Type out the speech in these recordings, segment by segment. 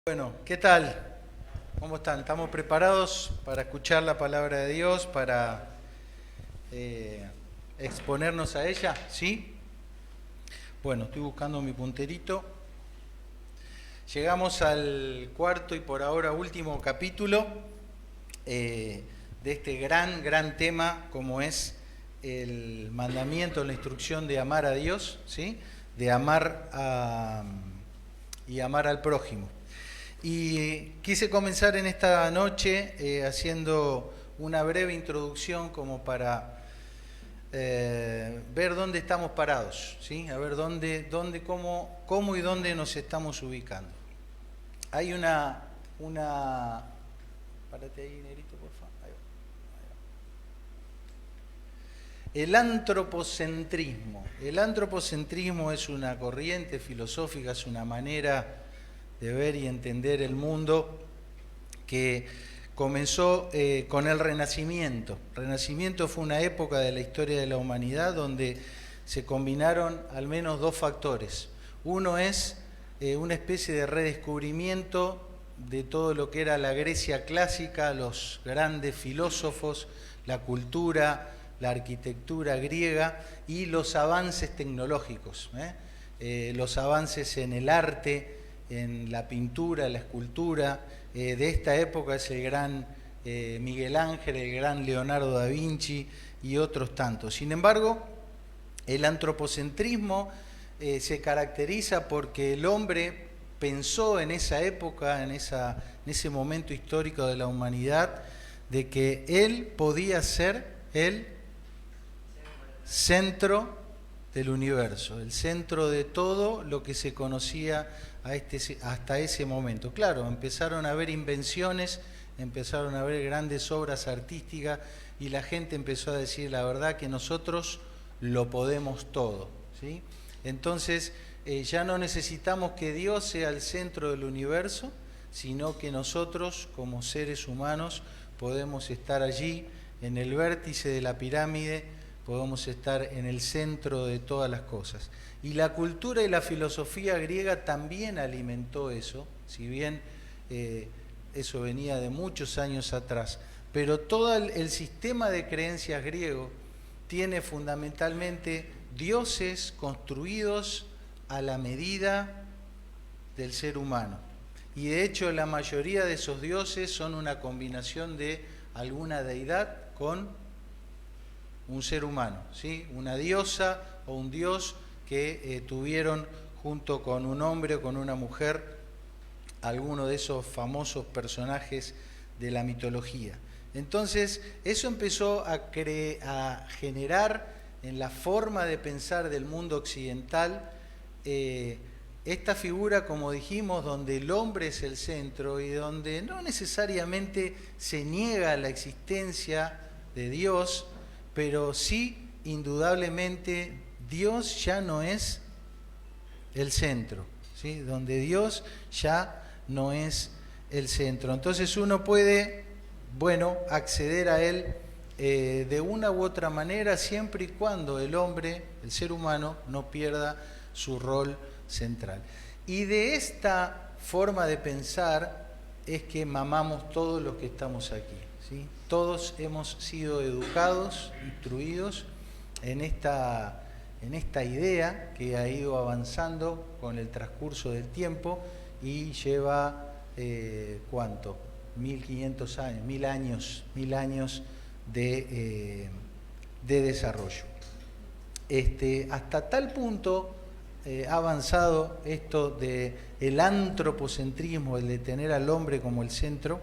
Bueno, ¿qué tal? ¿Cómo están? ¿Estamos preparados para escuchar la palabra de Dios, para eh, exponernos a ella? ¿Sí? Bueno, estoy buscando mi punterito. Llegamos al cuarto y por ahora último capítulo de este gran tema como es el mandamiento, la instrucción de amar a Dios, ¿sí? De y amar al prójimo. Y quise comenzar en esta noche haciendo una breve introducción como para ver dónde estamos parados, ¿sí? A ver cómo y dónde nos estamos ubicando. Hay párate ahí, negrito, por favor. Ahí va. El antropocentrismo. El antropocentrismo es una corriente filosófica, es una manera de ver y entender el mundo que comenzó con el Renacimiento. El Renacimiento fue una época de la historia de la humanidad donde se combinaron al menos dos factores. Uno es una especie de redescubrimiento de todo lo que era la Grecia clásica, los grandes filósofos, la cultura, la arquitectura griega y los avances tecnológicos, los avances en el arte, en la pintura, la escultura. De esta época es el gran Miguel Ángel, el gran Leonardo da Vinci y otros tantos. Sin embargo, el antropocentrismo se caracteriza porque el hombre pensó en esa época, en ese momento histórico de la humanidad, de que él podía ser el centro del universo, el centro de todo lo que se conocía hasta ese momento. Claro, empezaron a haber invenciones, empezaron a haber grandes obras artísticas y la gente empezó a decir la verdad que nosotros lo podemos todo, ¿sí? Entonces ya no necesitamos que Dios sea el centro del universo, sino que nosotros como seres humanos podemos estar allí en el vértice de la pirámide, podemos estar en el centro de todas las cosas. Y la cultura y la filosofía griega también alimentó eso, si bien eso venía de muchos años atrás, pero todo el sistema de creencias griego tiene fundamentalmente dioses construidos a la medida del ser humano. Y de hecho la mayoría de esos dioses son una combinación de alguna deidad con un ser humano, ¿sí? Una diosa o un dios que tuvieron junto con un hombre o con una mujer alguno de esos famosos personajes de la mitología. Entonces eso empezó a generar en la forma de pensar del mundo occidental esta figura, como dijimos, donde el hombre es el centro y donde no necesariamente se niega la existencia de Dios, pero sí, indudablemente, Dios ya no es el centro, ¿sí? Donde Dios ya no es el centro. Entonces uno puede, acceder a Él de una u otra manera, siempre y cuando el hombre, el ser humano, no pierda su rol central. Y de esta forma de pensar es que mamamos todos los que estamos aquí, ¿sí? Todos hemos sido educados, instruidos en esta idea que ha ido avanzando con el transcurso del tiempo y lleva, ¿cuánto? 1500 años, 1000 años de desarrollo. Hasta tal punto ha avanzado esto del antropocentrismo, el de tener al hombre como el centro,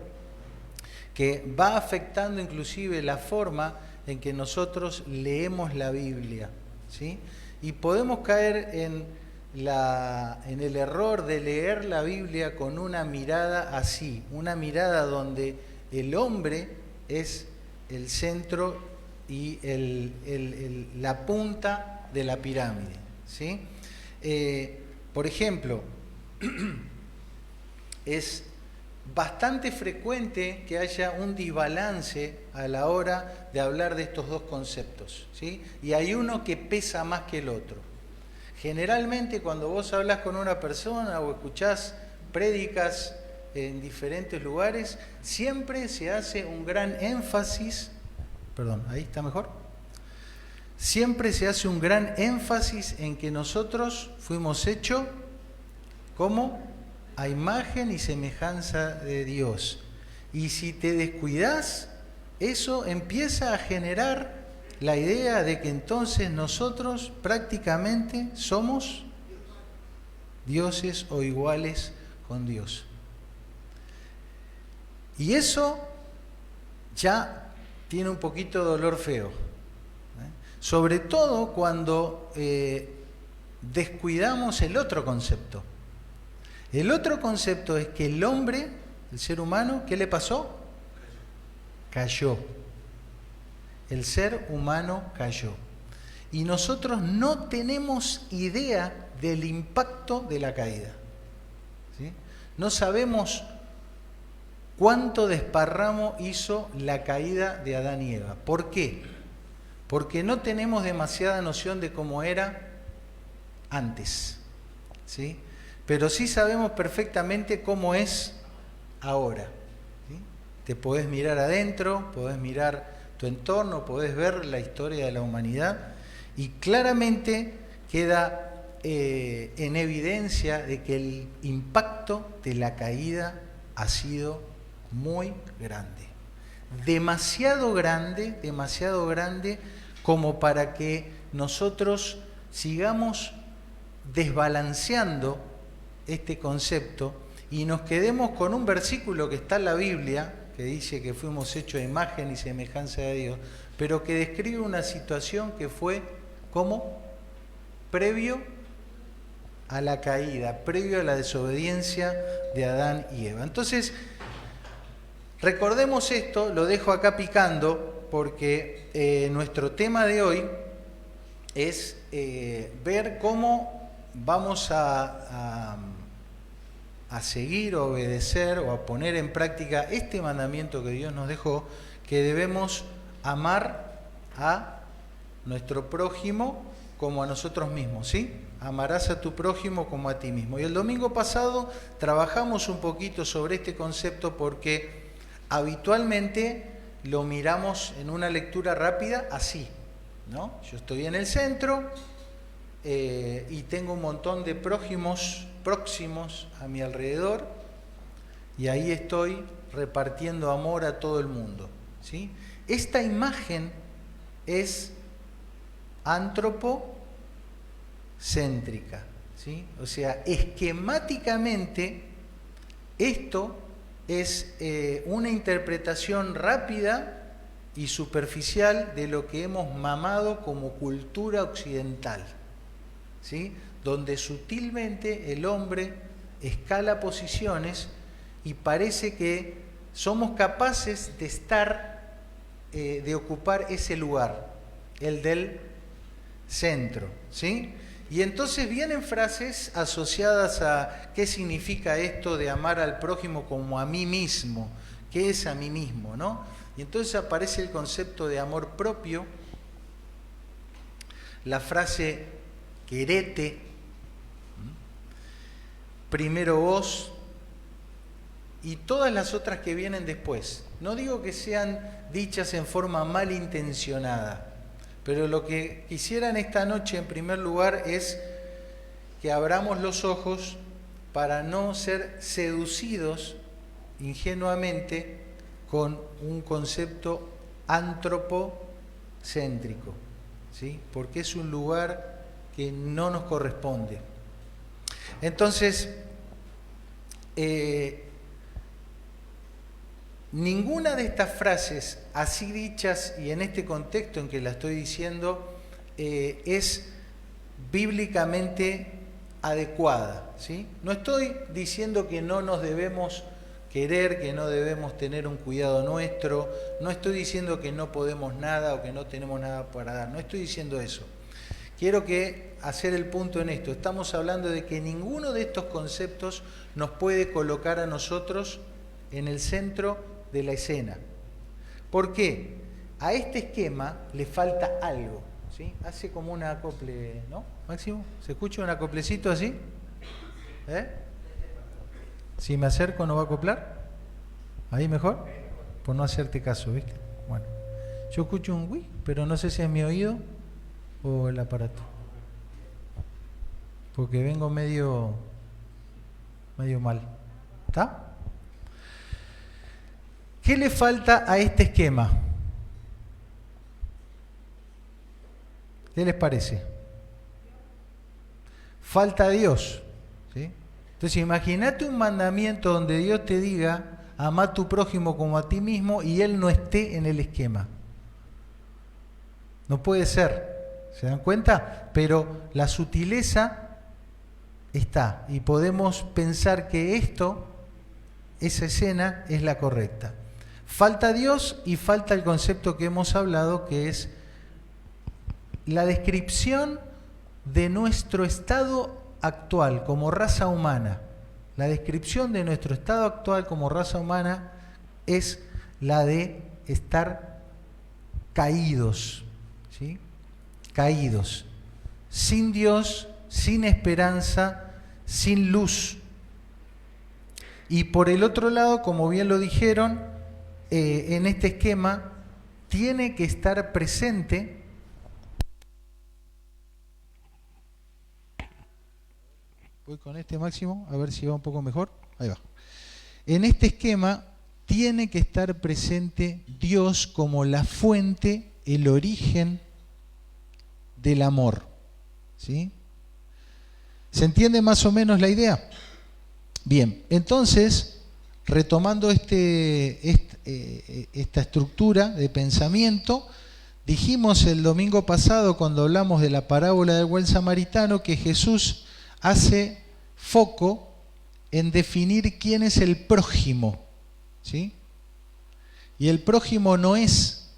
que va afectando inclusive la forma en que nosotros leemos la Biblia, ¿sí? Y podemos caer en el error de leer la Biblia con una mirada así, una mirada donde el hombre es el centro y la punta de la pirámide, ¿sí? Por ejemplo, es bastante frecuente que haya un desbalance a la hora de hablar de estos dos conceptos, ¿sí? Y hay uno que pesa más que el otro. Generalmente cuando vos hablas con una persona o escuchás prédicas en diferentes lugares, siempre se hace un gran énfasis, perdón, ahí está mejor, siempre se hace un gran énfasis en que nosotros fuimos hechos como a imagen y semejanza de Dios. Y si te descuidas, eso empieza a generar la idea de que entonces nosotros prácticamente somos dioses o iguales con Dios. Y eso ya tiene un poquito de olor feo, sobre todo cuando descuidamos el otro concepto. El otro concepto es que el hombre, el ser humano, ¿qué le pasó? Cayó. El ser humano cayó. Y nosotros no tenemos idea del impacto de la caída, ¿sí? No sabemos cuánto desparramo hizo la caída de Adán y Eva. ¿Por qué? Porque no tenemos demasiada noción de cómo era antes, ¿sí? Pero sí sabemos perfectamente cómo es ahora, ¿sí? Te podés mirar adentro, podés mirar tu entorno, podés ver la historia de la humanidad y claramente queda en evidencia de que el impacto de la caída ha sido muy grande, demasiado grande como para que nosotros sigamos desbalanceando este concepto y nos quedemos con un versículo que está en la Biblia, que dice que fuimos hechos a imagen y semejanza de Dios, pero que describe una situación que fue como previo a la caída, previo a la desobediencia de Adán y Eva. Entonces, recordemos esto, lo dejo acá picando, porque nuestro tema de hoy es ver cómo vamos a seguir, a obedecer o a poner en práctica este mandamiento que Dios nos dejó, que debemos amar a nuestro prójimo como a nosotros mismos, ¿sí? Amarás a tu prójimo como a ti mismo. Y el domingo pasado trabajamos un poquito sobre este concepto porque habitualmente lo miramos en una lectura rápida así, ¿no? Yo estoy en el centro y tengo un montón de prójimos próximos a mi alrededor y ahí estoy repartiendo amor a todo el mundo, ¿sí? Esta imagen es antropocéntrica, ¿sí? O sea, esquemáticamente esto es una interpretación rápida y superficial de lo que hemos mamado como cultura occidental, ¿sí? Donde sutilmente el hombre escala posiciones y parece que somos capaces de estar, de ocupar ese lugar, el del centro, ¿sí? Y entonces vienen frases asociadas a qué significa esto de amar al prójimo como a mí mismo, qué es a mí mismo, ¿no? Y entonces aparece el concepto de amor propio, la frase querete, primero vos, y todas las otras que vienen después. No digo que sean dichas en forma malintencionada, pero lo que quisiera en esta noche en primer lugar es que abramos los ojos para no ser seducidos ingenuamente con un concepto antropocéntrico, ¿sí? Porque es un lugar que no nos corresponde. Entonces, ninguna de estas frases así dichas y en este contexto en que la estoy diciendo es bíblicamente adecuada, ¿sí? No estoy diciendo que no nos debemos querer, que no debemos tener un cuidado nuestro, no estoy diciendo que no podemos nada o que no tenemos nada para dar, no estoy diciendo eso. Quiero hacer el punto en esto. Estamos hablando de que ninguno de estos conceptos nos puede colocar a nosotros en el centro de la escena. ¿Por qué? A este esquema le falta algo, ¿sí? Hace como un acople, ¿no, Máximo? ¿Se escucha un acoplecito así? Si me acerco, ¿no va a acoplar? ¿Ahí mejor? Por no hacerte caso, ¿viste? Bueno, yo escucho un uy, pero no sé si es mi oído o el aparato. Porque vengo medio mal. ¿Está? ¿Qué le falta a este esquema? ¿Qué les parece? Falta Dios, ¿sí? Entonces imagínate un mandamiento donde Dios te diga, ama a tu prójimo como a ti mismo, y Él no esté en el esquema. No puede ser, ¿se dan cuenta? Pero la sutileza está, y podemos pensar que esa escena es la correcta. Falta Dios y falta el concepto que hemos hablado, que es la descripción de nuestro estado actual como raza humana. La descripción de nuestro estado actual como raza humana es la de estar caídos, ¿sí? Caídos, sin Dios, sin esperanza, sin luz. Y por el otro lado, como bien lo dijeron, en este esquema tiene que estar presente. Voy con este máximo, a ver si va un poco mejor. Ahí va. En este esquema tiene que estar presente Dios como la fuente, el origen del amor. ¿Sí? ¿Se entiende más o menos la idea? Bien, entonces, retomando esta estructura de pensamiento, dijimos el domingo pasado, cuando hablamos de la parábola del buen samaritano, que Jesús hace foco en definir quién es el prójimo, ¿sí? Y el prójimo no es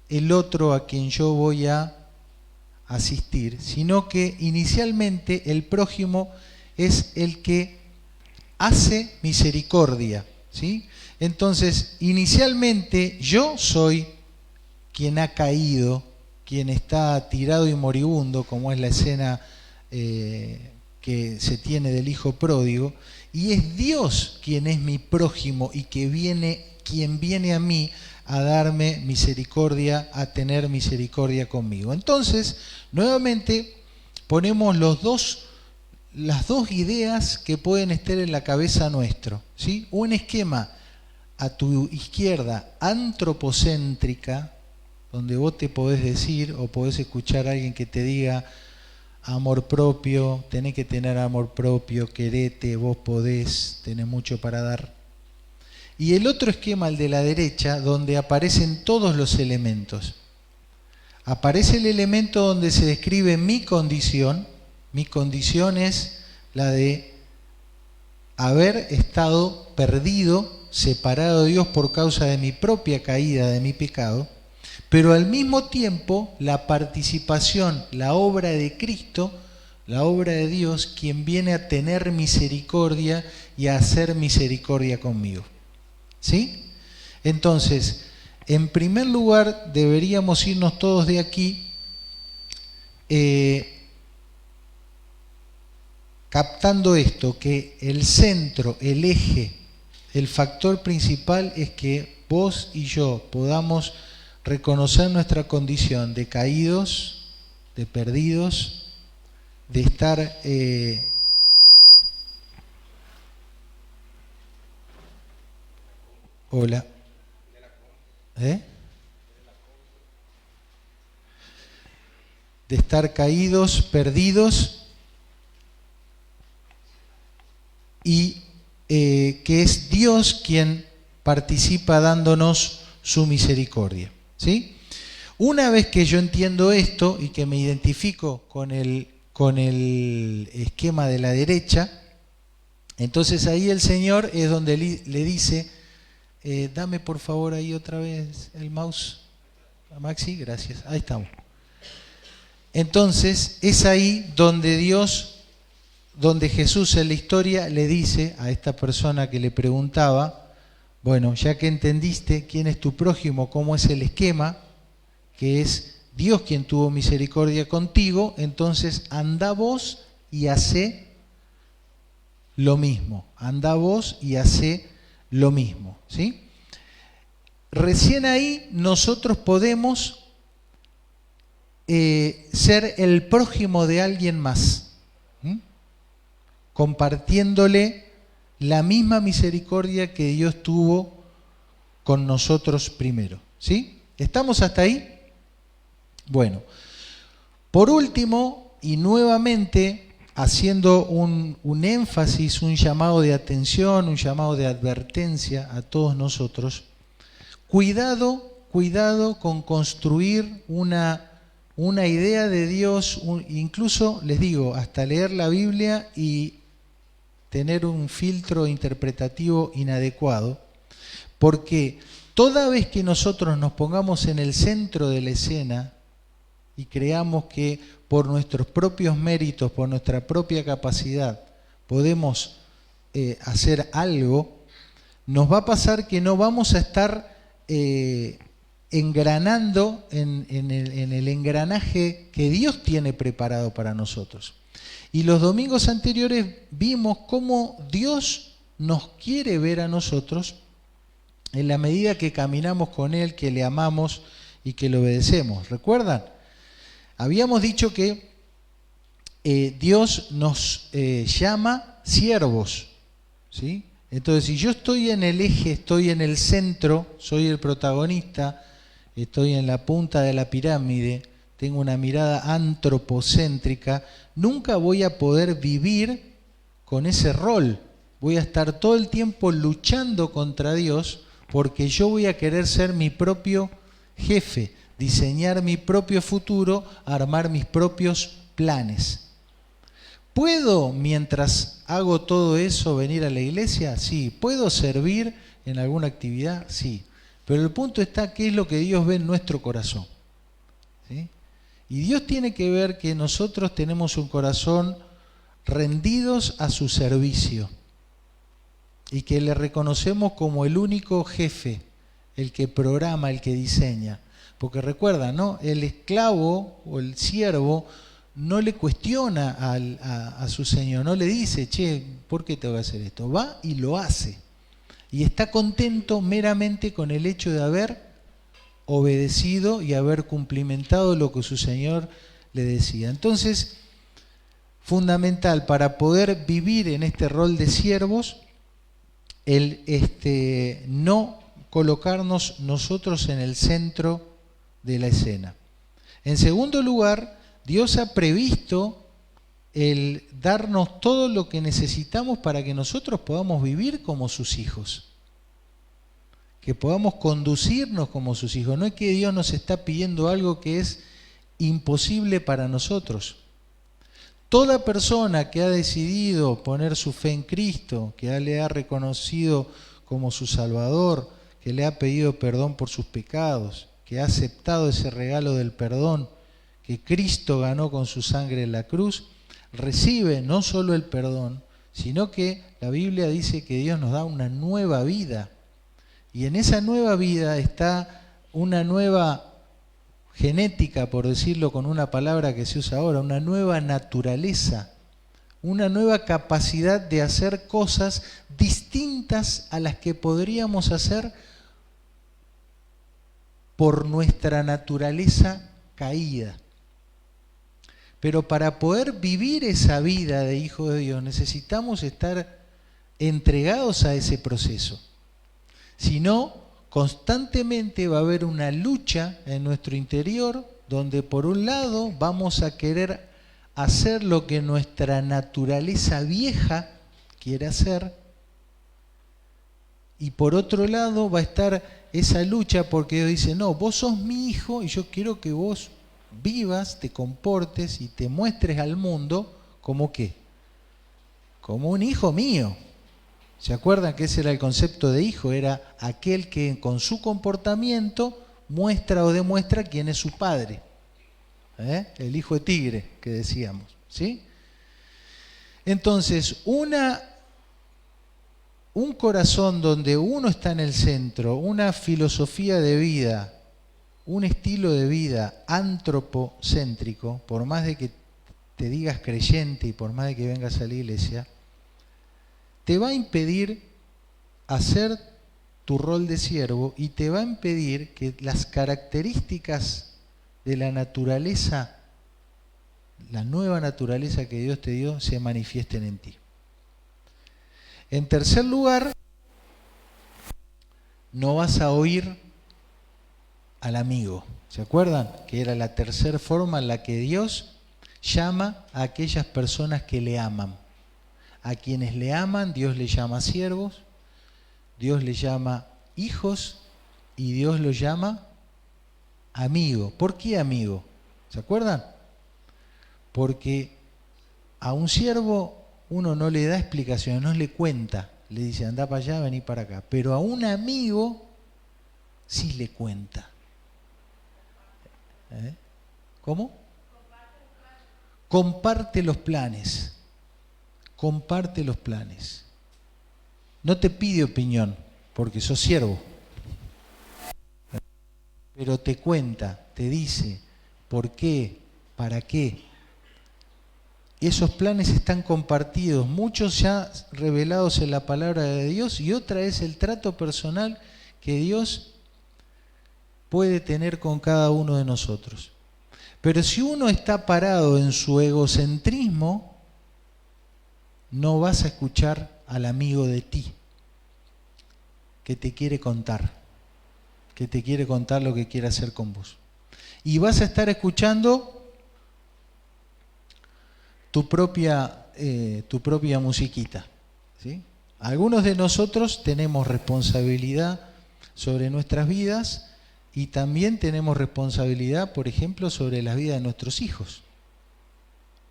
el otro a quien yo voy a asistir, sino que inicialmente el prójimo es el que hace misericordia, ¿sí? Entonces, inicialmente yo soy quien ha caído, quien está tirado y moribundo, como es la escena que se tiene del hijo pródigo, y es Dios quien es mi prójimo y quien viene a mí a darme misericordia, a tener misericordia conmigo. Entonces, nuevamente ponemos las dos ideas que pueden estar en la cabeza nuestro, ¿sí? Un esquema a tu izquierda antropocéntrica, donde vos te podés decir o podés escuchar a alguien que te diga amor propio, tenés que tener amor propio, querete, vos podés, tenés mucho para dar. Y el otro esquema, el de la derecha, donde aparecen todos los elementos. Aparece el elemento donde se describe mi condición. Mi condición es la de haber estado perdido, separado de Dios por causa de mi propia caída, de mi pecado. Pero al mismo tiempo la participación, la obra de Cristo, la obra de Dios, quien viene a tener misericordia y a hacer misericordia conmigo. ¿Sí? Entonces, en primer lugar, deberíamos irnos todos de aquí captando esto, que el centro, el eje, el factor principal es que vos y yo podamos reconocer nuestra condición de caídos, de perdidos, de estar hola. De estar caídos, perdidos, y que es Dios quien participa dándonos su misericordia. ¿Sí? Una vez que yo entiendo esto y que me identifico con el esquema de la derecha, entonces ahí el Señor es donde le dice, dame por favor ahí otra vez el mouse, Maxi, gracias, ahí estamos. Entonces es ahí donde Jesús en la historia le dice a esta persona que le preguntaba, bueno, ya que entendiste quién es tu prójimo, cómo es el esquema, que es Dios quien tuvo misericordia contigo, entonces anda vos y hacé lo mismo. Andá vos y hacé lo mismo, ¿sí? Recién ahí nosotros podemos ser el prójimo de alguien más, compartiéndole la misma misericordia que Dios tuvo con nosotros primero, ¿sí? ¿Estamos hasta ahí? Bueno, por último, y nuevamente haciendo un énfasis, un llamado de atención, un llamado de advertencia a todos nosotros, cuidado con construir una idea de Dios, incluso les digo, hasta leer la Biblia y tener un filtro interpretativo inadecuado, porque toda vez que nosotros nos pongamos en el centro de la escena y creamos que por nuestros propios méritos, por nuestra propia capacidad, podemos hacer algo, nos va a pasar que no vamos a estar engranando en el engranaje que Dios tiene preparado para nosotros. Y los domingos anteriores vimos cómo Dios nos quiere ver a nosotros en la medida que caminamos con Él, que le amamos y que le obedecemos. ¿Recuerdan? Habíamos dicho que Dios nos llama siervos, ¿sí? Entonces, si yo estoy en el eje, estoy en el centro, soy el protagonista, estoy en la punta de la pirámide, tengo una mirada antropocéntrica, nunca voy a poder vivir con ese rol. Voy a estar todo el tiempo luchando contra Dios porque yo voy a querer ser mi propio jefe, diseñar mi propio futuro, armar mis propios planes. ¿Puedo, mientras hago todo eso, venir a la iglesia? Sí. ¿Puedo servir en alguna actividad? Sí. Pero el punto está, ¿qué es lo que Dios ve en nuestro corazón? ¿Sí? Y Dios tiene que ver que nosotros tenemos un corazón rendidos a su servicio y que le reconocemos como el único jefe, el que programa, el que diseña. Porque recuerda, ¿no? El esclavo o el siervo no le cuestiona a su señor, no le dice, che, ¿por qué te voy a hacer esto? Va y lo hace. Y está contento meramente con el hecho de haber obedecido y haber cumplimentado lo que su señor le decía. Entonces, fundamental para poder vivir en este rol de siervos, el no colocarnos nosotros en el centro de la escena. En segundo lugar, Dios ha previsto el darnos todo lo que necesitamos para que nosotros podamos vivir como sus hijos, que podamos conducirnos como sus hijos. No es que Dios nos está pidiendo algo que es imposible para nosotros. Toda persona que ha decidido poner su fe en Cristo, que le ha reconocido como su Salvador, que le ha pedido perdón por sus pecados, que ha aceptado ese regalo del perdón que Cristo ganó con su sangre en la cruz, recibe no solo el perdón, sino que la Biblia dice que Dios nos da una nueva vida. Y en esa nueva vida está una nueva genética, por decirlo con una palabra que se usa ahora, una nueva naturaleza, una nueva capacidad de hacer cosas distintas a las que podríamos hacer por nuestra naturaleza caída. Pero para poder vivir esa vida de hijo de Dios necesitamos estar entregados a ese proceso. Si no, constantemente va a haber una lucha en nuestro interior donde por un lado vamos a querer hacer lo que nuestra naturaleza vieja quiere hacer y por otro lado va a estar esa lucha porque Dios dice, no, vos sos mi hijo y yo quiero que vos vivas, te comportes y te muestres al mundo como ¿qué? Como un hijo mío. ¿Se acuerdan que ese era el concepto de hijo? Era aquel que con su comportamiento muestra o demuestra quién es su padre. El hijo de tigre que decíamos, ¿sí? Entonces, un corazón donde uno está en el centro, una filosofía de vida, un estilo de vida antropocéntrico, por más de que te digas creyente y por más de que vengas a la iglesia, te va a impedir hacer tu rol de siervo y te va a impedir que las características de la naturaleza, la nueva naturaleza que Dios te dio, se manifiesten en ti. En tercer lugar, no vas a oír al amigo. ¿Se acuerdan? Que era la tercera forma en la que Dios llama a aquellas personas que le aman. A quienes le aman, Dios le llama siervos, Dios le llama hijos y Dios los llama amigo. ¿Por qué amigo? ¿Se acuerdan? Porque a un siervo uno no le da explicaciones, no le cuenta, le dice anda para allá, vení para acá. Pero a un amigo sí le cuenta. ¿Cómo? Comparte los planes. Comparte los planes. No te pide opinión, porque sos siervo. Pero te cuenta, te dice por qué, para qué. Esos planes están compartidos, muchos ya revelados en la palabra de Dios, y otra es el trato personal que Dios puede tener con cada uno de nosotros. Pero si uno está parado en su egocentrismo, no vas a escuchar al amigo de ti, que te quiere contar lo que quiere hacer con vos. Y vas a estar escuchando tu propia musiquita, ¿sí? Algunos de nosotros tenemos responsabilidad sobre nuestras vidas y también tenemos responsabilidad, por ejemplo, sobre la vida de nuestros hijos,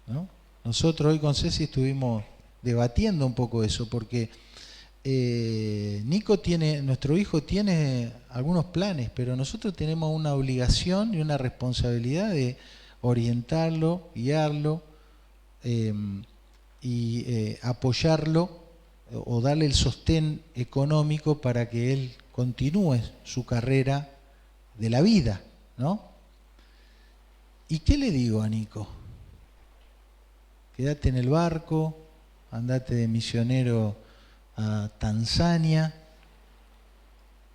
¿no? Nosotros hoy con Ceci estuvimos debatiendo un poco eso, porque nuestro hijo tiene algunos planes, pero nosotros tenemos una obligación y una responsabilidad de orientarlo, guiarlo, apoyarlo o darle el sostén económico para que él continúe su carrera de la vida, ¿no? ¿Y qué le digo a Nico? Quédate en el barco, andate de misionero a Tanzania,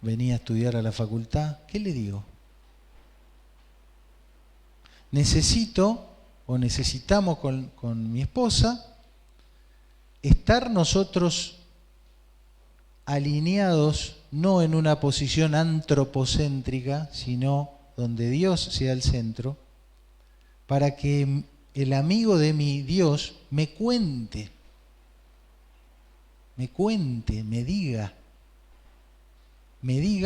vení a estudiar a la facultad. ¿Qué le digo? Necesitamos con mi esposa estar nosotros alineados, no en una posición antropocéntrica, sino donde Dios sea el centro, para que el amigo de mi Dios me cuente, me diga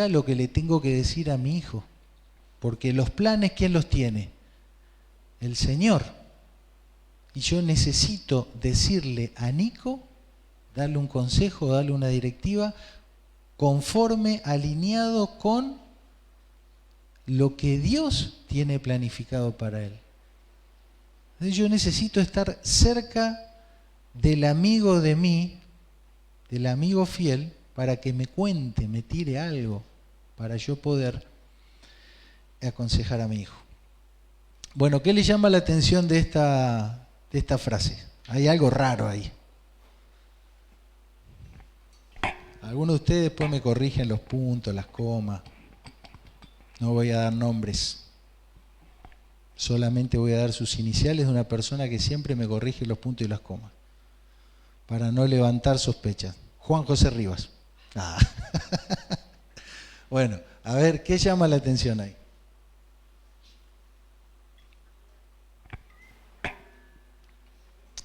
lo que le tengo que decir a mi hijo. Porque los planes, ¿quién los tiene? El Señor. Y yo necesito decirle a Nico, darle un consejo, darle una directiva, conforme, alineado con lo que Dios tiene planificado para él. Entonces yo necesito estar cerca del amigo de mí, del amigo fiel, para que me cuente, me tire algo, para yo poder aconsejar a mi hijo. Bueno, ¿qué le llama la atención de esta frase? Hay algo raro ahí. Algunos de ustedes después me corrigen los puntos, las comas. No voy a dar nombres. Solamente voy a dar sus iniciales de una persona que siempre me corrige los puntos y las comas, para no levantar sospechas. Juan José Rivas. Ah. Bueno, a ver, ¿qué llama la atención ahí?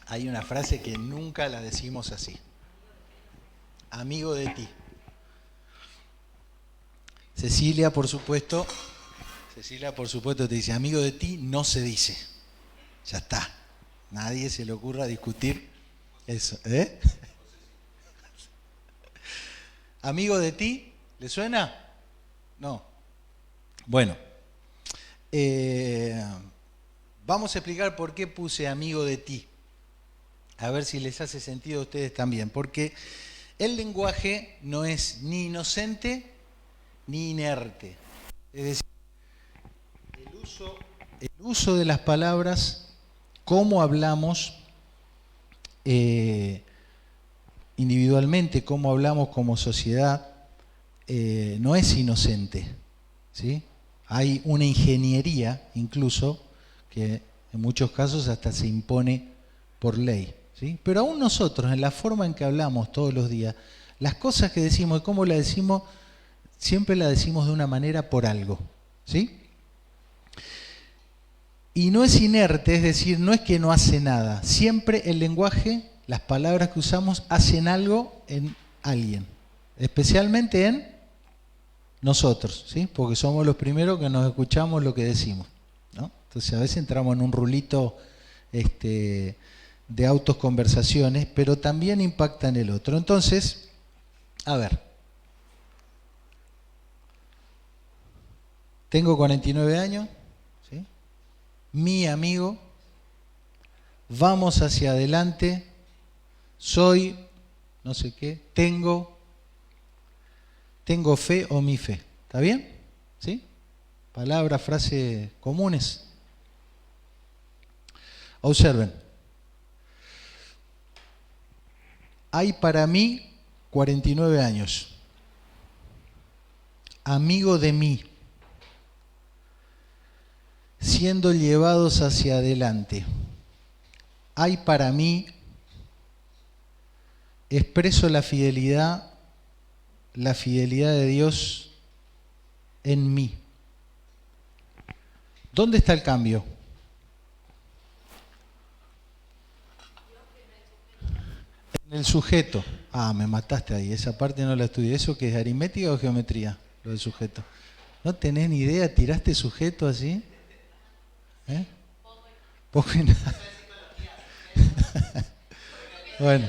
Hay una frase que nunca la decimos así. Amigo de ti. Cecilia, por supuesto, te dice, amigo de ti no se dice. Ya está. Nadie se le ocurra discutir eso. ¿Amigo de ti? ¿Le suena? No. Bueno. Vamos a explicar por qué puse amigo de ti. A ver si les hace sentido a ustedes también. Porque el lenguaje no es ni inocente ni inerte. Es decir, el uso de las palabras, cómo hablamos individualmente, individualmente, cómo hablamos como sociedad, no es inocente, ¿sí? Hay una ingeniería, incluso, que en muchos casos hasta se impone por ley, ¿sí? Pero aún nosotros, en la forma en que hablamos todos los días, las cosas que decimos y cómo las decimos, siempre las decimos de una manera por algo, ¿sí? Y no es inerte, es decir, no es que no hace nada. Siempre el lenguaje, las palabras que usamos, hacen algo en alguien, especialmente en nosotros, ¿sí? Porque somos los primeros que nos escuchamos lo que decimos, ¿no? Entonces a veces entramos en un rulito de autos conversaciones, pero también impacta en el otro. Entonces, a ver, tengo 49 años, ¿sí? Mi amigo, vamos hacia adelante, soy, no sé qué, tengo fe o mi fe. ¿Está bien? ¿Sí? Palabras, frases comunes. Observen. Hay para mí 49 años. Amigo de mí. Siendo llevados hacia adelante. Hay para mí, expreso la fidelidad de Dios en mí. ¿Dónde está el cambio? En el sujeto. Ah, me mataste ahí, esa parte no la estudié. ¿Eso qué es, aritmética o geometría? Lo del sujeto. ¿No tenés ni idea? ¿Tiraste sujeto así? ¿Eh? Poco y nada. Bueno,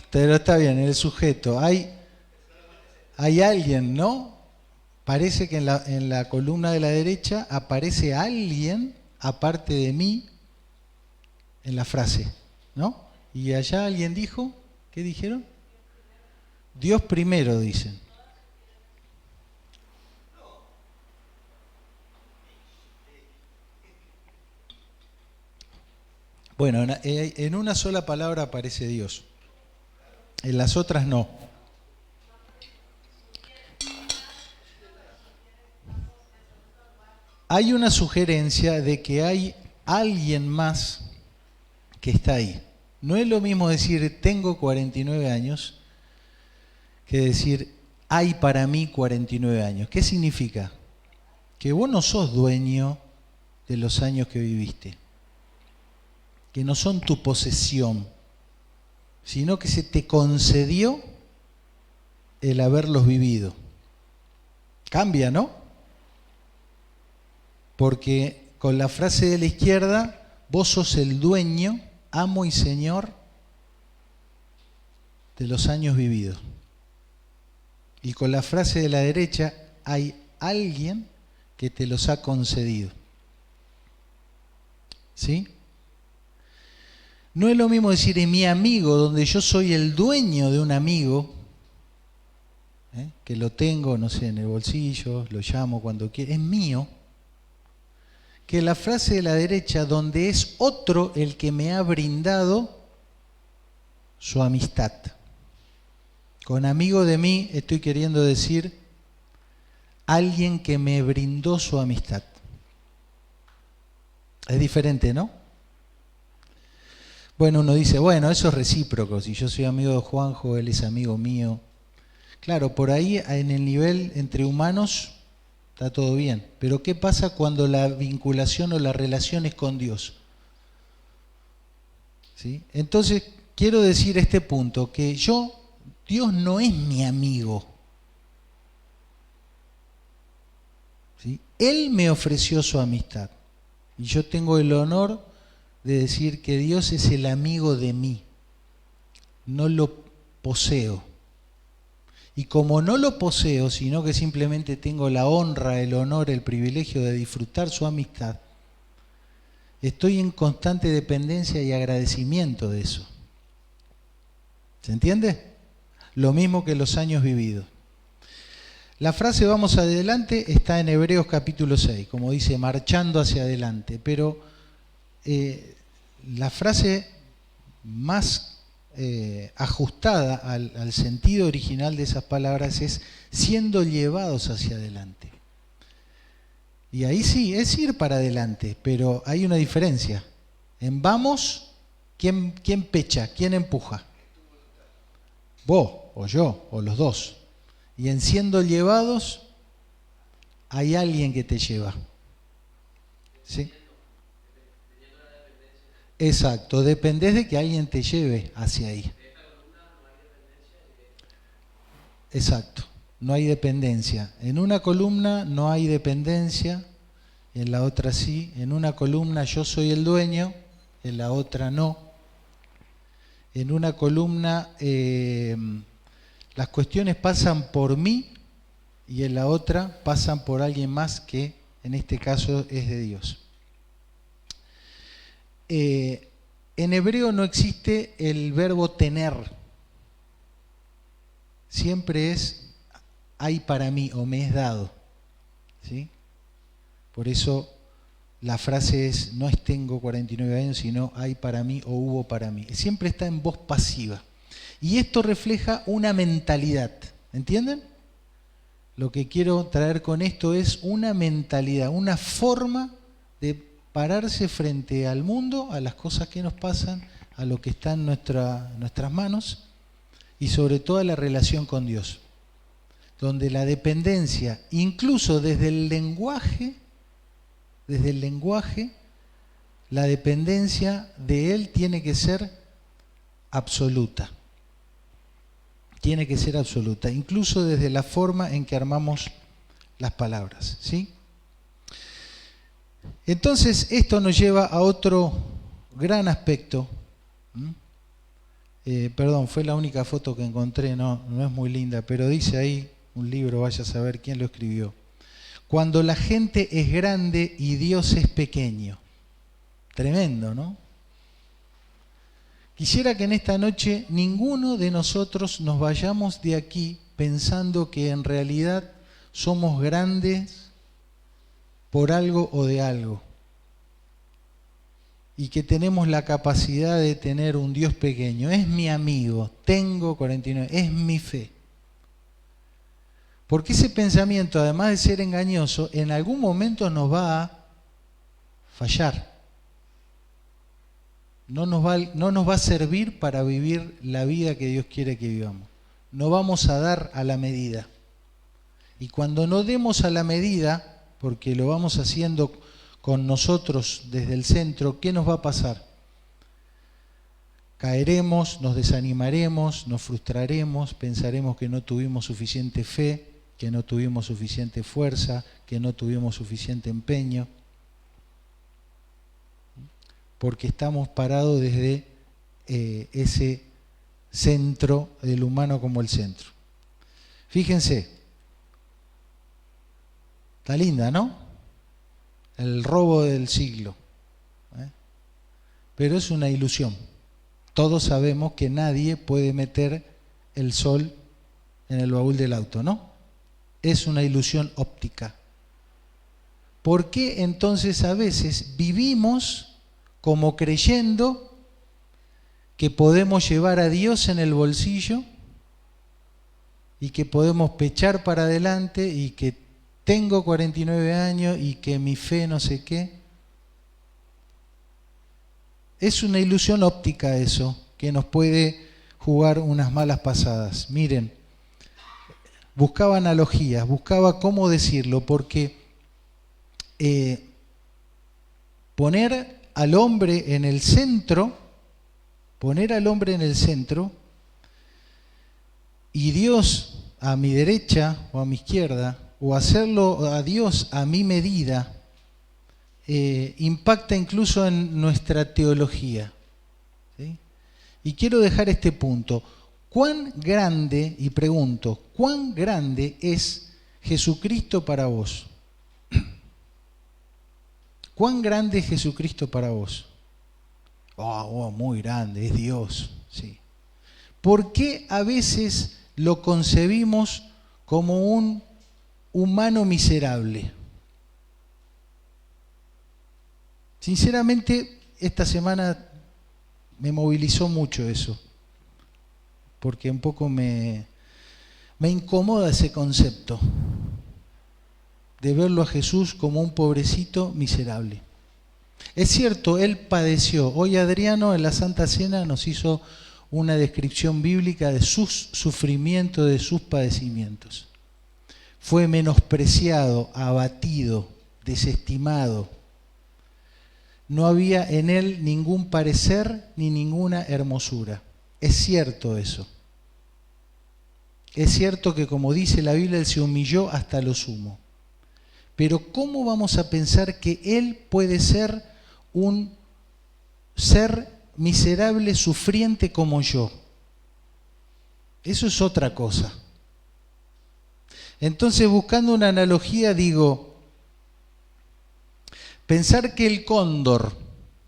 pero está bien, el sujeto. Hay alguien, ¿no? Parece que en la columna de la derecha aparece alguien, aparte de mí, en la frase, ¿no? Y allá alguien dijo, ¿qué dijeron? Dios primero, dicen. Bueno, en una sola palabra aparece Dios, en las otras no. Hay una sugerencia de que hay alguien más que está ahí. No es lo mismo decir tengo 49 años que decir hay para mí 49 años. ¿Qué significa? Que vos no sos dueño de los años que viviste, que no son tu posesión, sino que se te concedió el haberlos vivido. Cambia, ¿no? Porque con la frase de la izquierda, vos sos el dueño, amo y señor de los años vividos. Y con la frase de la derecha, hay alguien que te los ha concedido. ¿Sí? No es lo mismo decir mi amigo, donde yo soy el dueño de un amigo, que lo tengo, no sé, en el bolsillo, lo llamo cuando quiero, es mío, que la frase de la derecha, donde es otro el que me ha brindado su amistad. Con amigo de mí estoy queriendo decir alguien que me brindó su amistad. Es diferente, ¿no? Bueno, uno dice, bueno, eso es recíproco. Si yo soy amigo de Juanjo, él es amigo mío. Claro, por ahí en el nivel entre humanos está todo bien. Pero ¿qué pasa cuando la vinculación o la relación es con Dios? ¿Sí? Entonces, quiero decir este punto, que Dios no es mi amigo. ¿Sí? Él me ofreció su amistad. Y yo tengo el honor de decir que Dios es el amigo de mí. No lo poseo. Y como no lo poseo, sino que simplemente tengo la honra, el honor, el privilegio de disfrutar su amistad, estoy en constante dependencia y agradecimiento de eso. ¿Se entiende? Lo mismo que los años vividos. La frase vamos adelante está en Hebreos capítulo 6, como dice, marchando hacia adelante. Pero la frase más ajustada al sentido original de esas palabras es siendo llevados hacia adelante. Y ahí sí, es ir para adelante, pero hay una diferencia. En vamos, ¿quién pecha? ¿Quién empuja? Vos, o yo, o los dos. Y en siendo llevados, hay alguien que te lleva. ¿Sí? Exacto, dependés de que alguien te lleve hacia ahí. Exacto, no hay dependencia. En una columna no hay dependencia, en la otra sí. En una columna yo soy el dueño, en la otra no. En una columna las cuestiones pasan por mí y en la otra pasan por alguien más que en este caso es de Dios. En hebreo no existe el verbo tener. Siempre es hay para mí o me es dado. ¿Sí? Por eso la frase es no es tengo 49 años, sino hay para mí o hubo para mí. Siempre está en voz pasiva. Y esto refleja una mentalidad. ¿Entienden? Lo que quiero traer con esto es una mentalidad, una forma de pararse frente al mundo, a las cosas que nos pasan, a lo que está en nuestras manos y sobre todo a la relación con Dios, donde la dependencia, incluso desde el lenguaje, la dependencia de Él tiene que ser absoluta. Tiene que ser absoluta, incluso desde la forma en que armamos las palabras, ¿sí? Entonces, esto nos lleva a otro gran aspecto. Perdón, fue la única foto que encontré, no es muy linda, pero dice ahí un libro, vaya a saber quién lo escribió. Cuando la gente es grande y Dios es pequeño. Tremendo, ¿no? Quisiera que en esta noche ninguno de nosotros nos vayamos de aquí pensando que en realidad somos grandes por algo o de algo. Y que tenemos la capacidad de tener un Dios pequeño. Es mi amigo, tengo 49, es mi fe. Porque ese pensamiento, además de ser engañoso, en algún momento nos va a fallar. No nos va a servir para vivir la vida que Dios quiere que vivamos. No vamos a dar a la medida. Y cuando no demos a la medida, porque lo vamos haciendo con nosotros desde el centro, ¿qué nos va a pasar? Caeremos, nos desanimaremos, nos frustraremos, pensaremos que no tuvimos suficiente fe, que no tuvimos suficiente fuerza, que no tuvimos suficiente empeño, porque estamos parados desde ese centro del humano como el centro. Fíjense, está linda, ¿no? El robo del siglo. Pero es una ilusión. Todos sabemos que nadie puede meter el sol en el baúl del auto, ¿no? Es una ilusión óptica. ¿Por qué entonces a veces vivimos como creyendo que podemos llevar a Dios en el bolsillo y que podemos pechar para adelante y que tengo 49 años y que mi fe no sé qué? Es una ilusión óptica eso, que nos puede jugar unas malas pasadas. Miren, buscaba analogías, buscaba cómo decirlo, porque poner al hombre en el centro y Dios a mi derecha o a mi izquierda, o hacerlo a Dios a mi medida, impacta incluso en nuestra teología. ¿Sí? Y quiero dejar este punto. ¿Cuán grande, y pregunto, cuán grande es Jesucristo para vos? ¿Cuán grande es Jesucristo para vos? Muy grande, es Dios. Sí. ¿Por qué a veces lo concebimos como un humano miserable? Sinceramente, esta semana me movilizó mucho eso. porque un poco me incomoda ese concepto de verlo a Jesús como un pobrecito miserable. Es cierto, Él padeció. Hoy Adriano en la Santa Cena nos hizo una descripción bíblica de sus sufrimientos, de sus padecimientos. Fue menospreciado, abatido, desestimado. No había en Él ningún parecer ni ninguna hermosura. Es cierto eso. Es cierto que, como dice la Biblia, Él se humilló hasta lo sumo. Pero ¿cómo vamos a pensar que Él puede ser un ser miserable, sufriente como yo? Eso es otra cosa. Entonces, buscando una analogía, digo, pensar que el cóndor,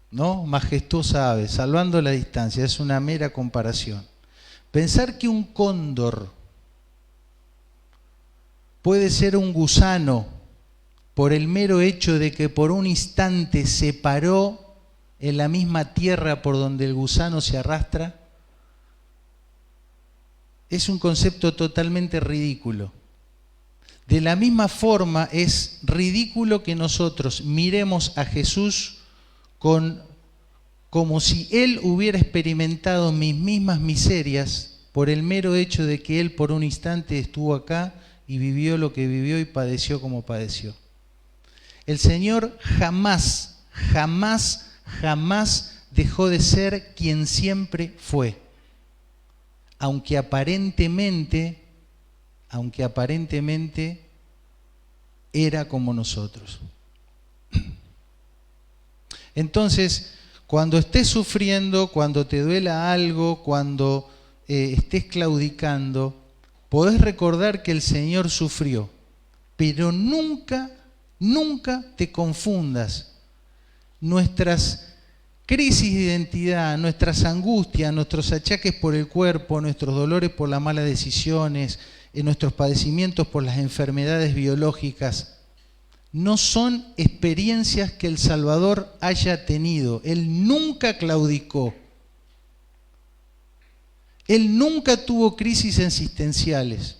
¿no?, majestuosa ave, salvando la distancia, es una mera comparación. Pensar que un cóndor puede ser un gusano por el mero hecho de que por un instante se paró en la misma tierra por donde el gusano se arrastra, es un concepto totalmente ridículo. De la misma forma es ridículo que nosotros miremos a Jesús como si Él hubiera experimentado mis mismas miserias por el mero hecho de que Él por un instante estuvo acá y vivió lo que vivió y padeció como padeció. El Señor jamás, jamás, jamás dejó de ser quien siempre fue. Aunque aparentemente era como nosotros. Entonces, cuando estés sufriendo, cuando te duela algo, cuando estés claudicando, podés recordar que el Señor sufrió, pero nunca te confundas. Nuestras crisis de identidad, nuestras angustias, nuestros achaques por el cuerpo, nuestros dolores por las malas decisiones, nuestros padecimientos por las enfermedades biológicas, no son experiencias que el Salvador haya tenido. Él nunca claudicó. Él nunca tuvo crisis existenciales.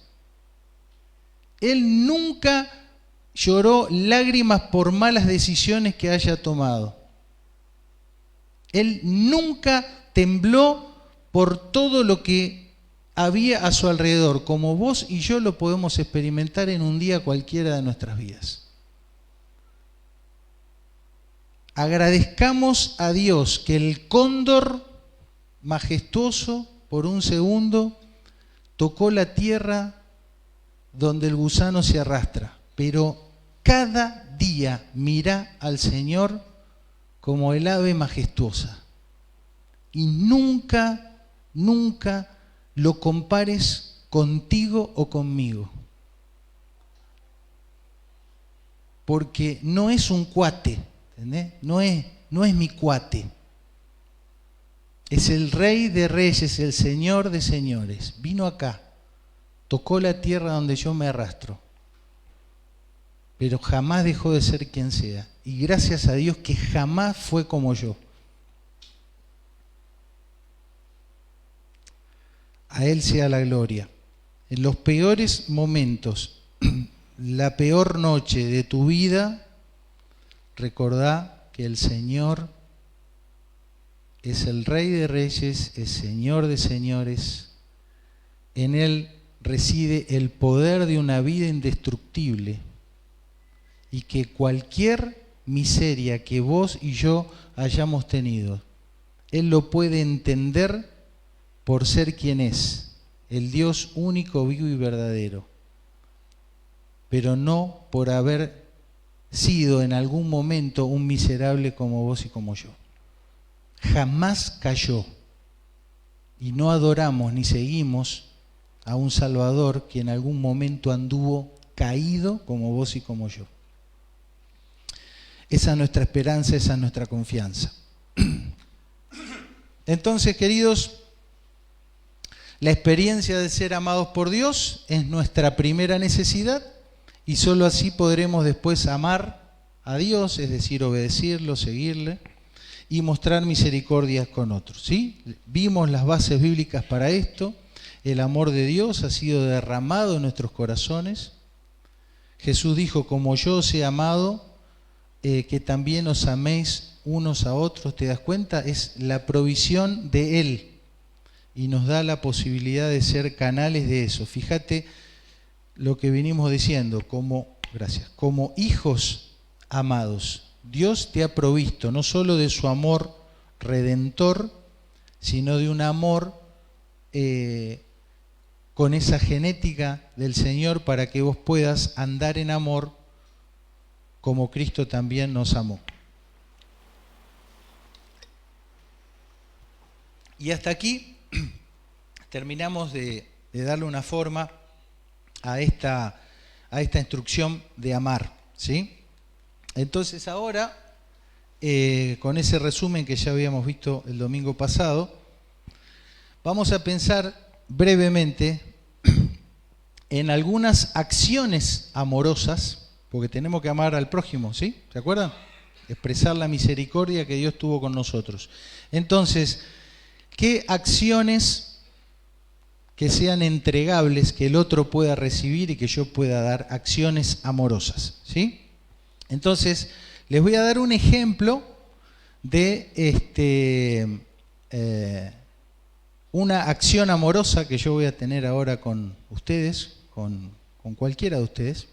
Él nunca lloró lágrimas por malas decisiones que haya tomado. Él nunca tembló por todo lo que había a su alrededor, como vos y yo lo podemos experimentar en un día cualquiera de nuestras vidas. Agradezcamos a Dios que el cóndor majestuoso por un segundo tocó la tierra donde el gusano se arrastra, pero cada día mirá al Señor como el ave majestuosa y nunca lo compares contigo o conmigo, porque no es un cuate, ¿entendés? No es mi cuate, es el Rey de Reyes, el Señor de Señores. Vino acá, tocó la tierra donde yo me arrastro, pero jamás dejó de ser quien sea, y gracias a Dios que jamás fue como yo. A Él sea la gloria. En los peores momentos, la peor noche de tu vida, recordá que el Señor es el Rey de Reyes, es Señor de Señores. En Él reside el poder de una vida indestructible y que cualquier miseria que vos y yo hayamos tenido, Él lo puede entender por ser quien es, el Dios único, vivo y verdadero, pero no por haber sido en algún momento un miserable como vos y como yo. Jamás cayó, y no adoramos ni seguimos a un Salvador que en algún momento anduvo caído como vos y como yo. Esa es nuestra esperanza, esa es nuestra confianza. Entonces, queridos, la experiencia de ser amados por Dios es nuestra primera necesidad y solo así podremos después amar a Dios, es decir, obedecerlo, seguirle y mostrar misericordia con otros, ¿sí? Vimos las bases bíblicas para esto el amor de Dios ha sido derramado en nuestros corazones. Jesús dijo, como yo os he amado, que también os améis unos a otros. ¿Te das cuenta? Es la provisión de Él y nos da la posibilidad de ser canales de eso. Fíjate lo que venimos diciendo, como hijos amados. Dios te ha provisto no solo de su amor redentor, sino de un amor con esa genética del Señor para que vos puedas andar en amor como Cristo también nos amó. Y hasta aquí terminamos de darle una forma a esta instrucción de amar, ¿sí? Entonces ahora, con ese resumen que ya habíamos visto el domingo pasado, vamos a pensar brevemente en algunas acciones amorosas, porque tenemos que amar al prójimo, ¿sí? ¿Se acuerdan? Expresar la misericordia que Dios tuvo con nosotros. Entonces, ¿qué acciones que sean entregables, que el otro pueda recibir y que yo pueda dar, acciones amorosas, ¿sí? Entonces, les voy a dar un ejemplo de una acción amorosa que yo voy a tener ahora con ustedes, con cualquiera de ustedes,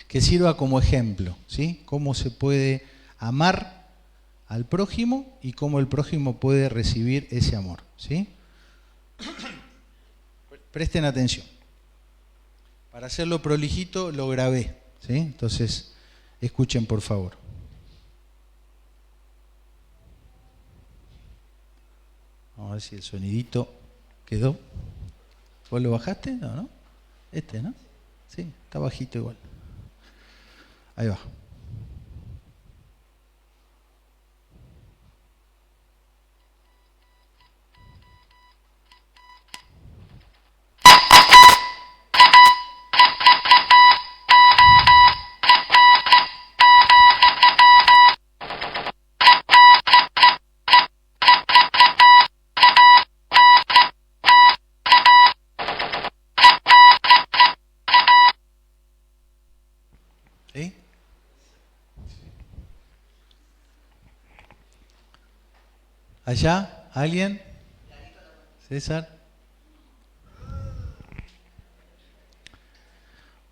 que sirva como ejemplo, ¿sí? Cómo se puede amar al prójimo y cómo el prójimo puede recibir ese amor, ¿sí? Presten atención. Para hacerlo prolijito lo grabé, ¿sí? Entonces, escuchen por favor. Vamos a ver si el sonidito quedó. ¿Vos lo bajaste? No, ¿no? ¿No? Sí, está bajito igual. Ahí va. ¿Sí? ¿Allá? ¿Alguien? ¿César?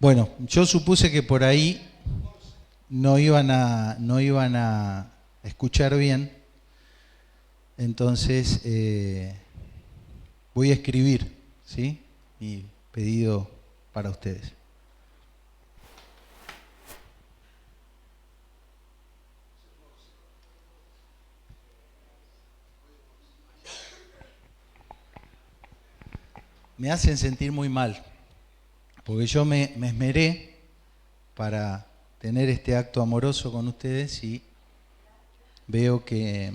Bueno, yo supuse que por ahí no iban a escuchar bien, entonces voy a escribir, ¿sí? Mi pedido para ustedes. Me hacen sentir muy mal, porque yo me esmeré para tener este acto amoroso con ustedes y veo que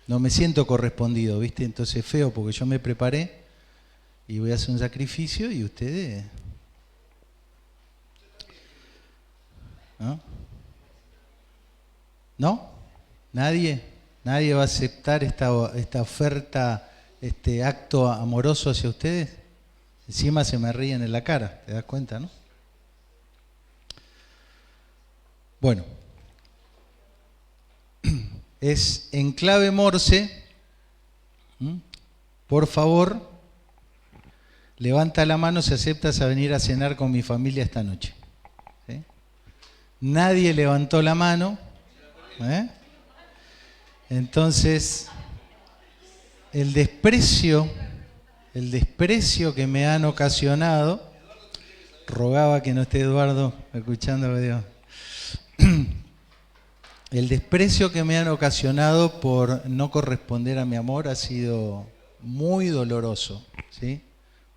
no me siento correspondido, ¿viste? Entonces es feo porque yo me preparé y voy a hacer un sacrificio y ustedes... ¿No? ¿No? ¿Nadie? ¿Nadie va a aceptar esta oferta, este acto amoroso hacia ustedes? Encima se me ríen en la cara, ¿te das cuenta, no? Bueno, es en clave Morse. Por favor, levanta la mano si aceptas a venir a cenar con mi familia esta noche. ¿Sí? Nadie levantó la mano. Entonces, el desprecio que me han ocasionado, rogaba que no esté Eduardo escuchando, Dios. El desprecio que me han ocasionado por no corresponder a mi amor ha sido muy doloroso, ¿sí?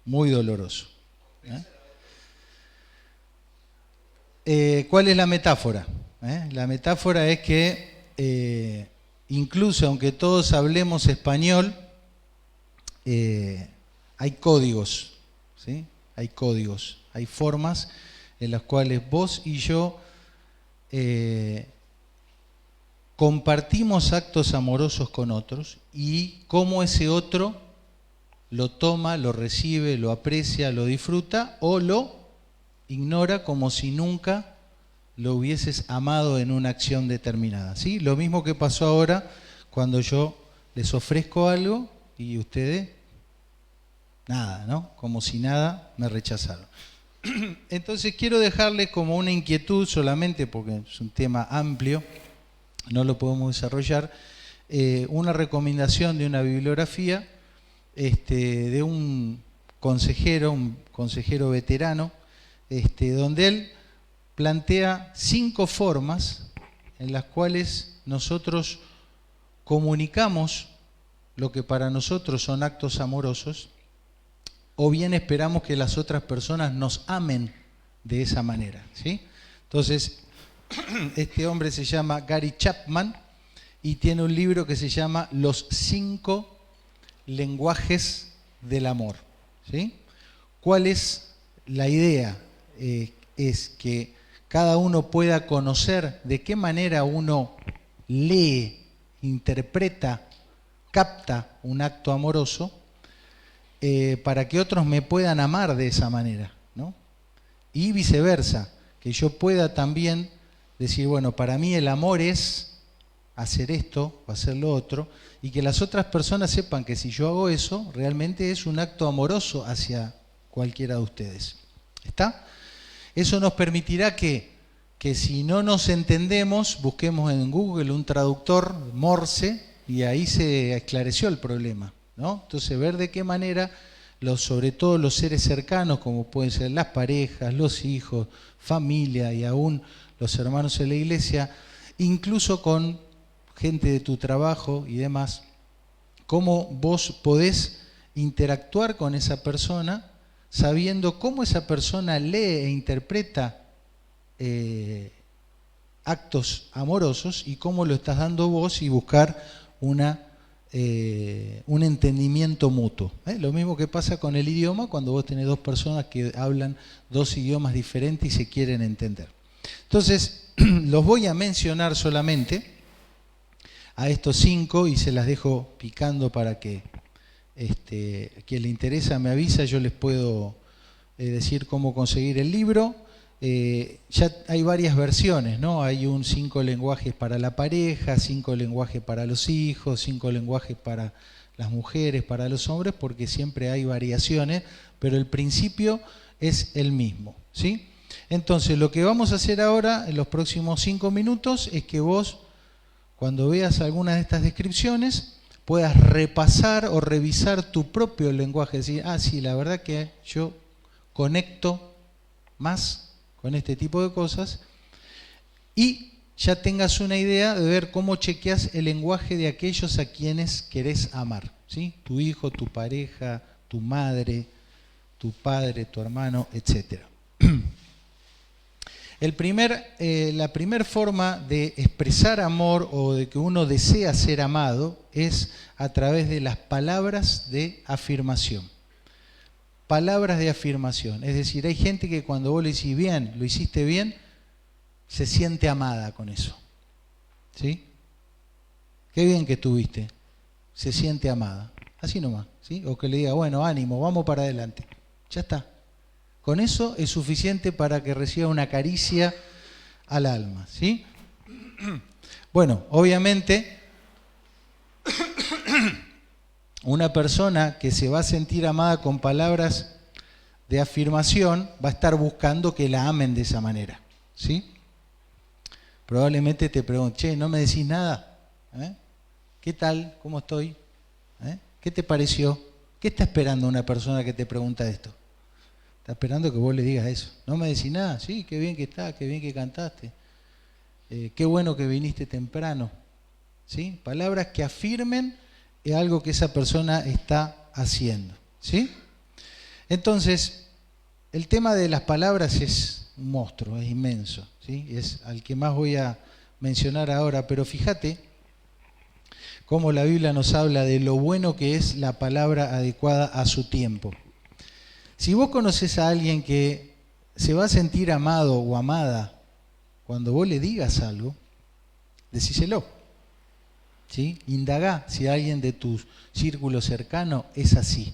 Muy doloroso. ¿Cuál es la metáfora? La metáfora es que incluso aunque todos hablemos español, hay códigos, ¿sí? Hay códigos, hay formas en las cuales vos y yo compartimos actos amorosos con otros y cómo ese otro lo toma, lo recibe, lo aprecia, lo disfruta o lo ignora como si nunca lo hubieses amado en una acción determinada, ¿sí? Lo mismo que pasó ahora cuando yo les ofrezco algo y ustedes nada, ¿no? Como si nada me rechazaron. Entonces quiero dejarles como una inquietud solamente, porque es un tema amplio, no lo podemos desarrollar, una recomendación de una bibliografía de un consejero veterano, donde él plantea 5 formas en las cuales nosotros comunicamos lo que para nosotros son actos amorosos, o bien esperamos que las otras personas nos amen de esa manera, ¿sí? Entonces, este hombre se llama Gary Chapman y tiene un libro que se llama Los 5 lenguajes del amor, ¿sí? ¿Cuál es la idea? Es que cada uno pueda conocer de qué manera uno lee, interpreta, capta un acto amoroso, para que otros me puedan amar de esa manera, ¿no? Y viceversa, que yo pueda también decir, bueno, para mí el amor es hacer esto o hacer lo otro, y que las otras personas sepan que si yo hago eso, realmente es un acto amoroso hacia cualquiera de ustedes. ¿Está? Eso nos permitirá que si no nos entendemos, busquemos en Google un traductor Morse y ahí se esclareció el problema, ¿no? Entonces, ver de qué manera, sobre todo los seres cercanos, como pueden ser las parejas, los hijos, familia y aún los hermanos en la iglesia, incluso con gente de tu trabajo y demás, cómo vos podés interactuar con esa persona sabiendo cómo esa persona lee e interpreta actos amorosos y cómo lo estás dando vos, y buscar un entendimiento mutuo. Lo mismo que pasa con el idioma cuando vos tenés 2 personas que hablan 2 idiomas diferentes y se quieren entender. Entonces, los voy a mencionar solamente a estos 5 y se las dejo picando para que quien le interesa me avisa, yo les puedo decir cómo conseguir el libro. Ya hay varias versiones, ¿no? Hay 5 lenguajes para la pareja, 5 lenguajes para los hijos, 5 lenguajes para las mujeres, para los hombres, porque siempre hay variaciones, pero el principio es el mismo, ¿sí? Entonces, lo que vamos a hacer ahora, en los próximos 5 minutos, es que vos, cuando veas alguna de estas descripciones, puedas repasar o revisar tu propio lenguaje, decir, sí, la verdad que yo conecto más con este tipo de cosas, y ya tengas una idea de ver cómo chequeas el lenguaje de aquellos a quienes querés amar, ¿sí? Tu hijo, tu pareja, tu madre, tu padre, tu hermano, etc. La primera forma de expresar amor o de que uno desea ser amado es a través de las palabras de afirmación. Palabras de afirmación, es decir, hay gente que cuando vos le decís bien, lo hiciste bien, se siente amada con eso, ¿sí? Qué bien que estuviste, se siente amada, así nomás, ¿sí? O que le diga, bueno, ánimo, vamos para adelante, ya está. Con eso es suficiente para que reciba una caricia al alma, ¿sí? Bueno, obviamente, una persona que se va a sentir amada con palabras de afirmación va a estar buscando que la amen de esa manera, ¿sí? Probablemente te pregunten, che, ¿no me decís nada? ¿Qué tal? ¿Cómo estoy? ¿Qué te pareció? ¿Qué está esperando una persona que te pregunta esto? Está esperando que vos le digas eso. ¿No me decís nada? Sí, qué bien que estás, qué bien que cantaste. Qué bueno que viniste temprano. ¿Sí? Palabras que afirmen algo que esa persona está haciendo, ¿sí? Entonces, el tema de las palabras es un monstruo, es inmenso, ¿sí? Es al que más voy a mencionar ahora, pero fíjate cómo la Biblia nos habla de lo bueno que es la palabra adecuada a su tiempo. Si vos conoces a alguien que se va a sentir amado o amada cuando vos le digas algo, decíselo. ¿Sí? Indagá si alguien de tu círculo cercano es así.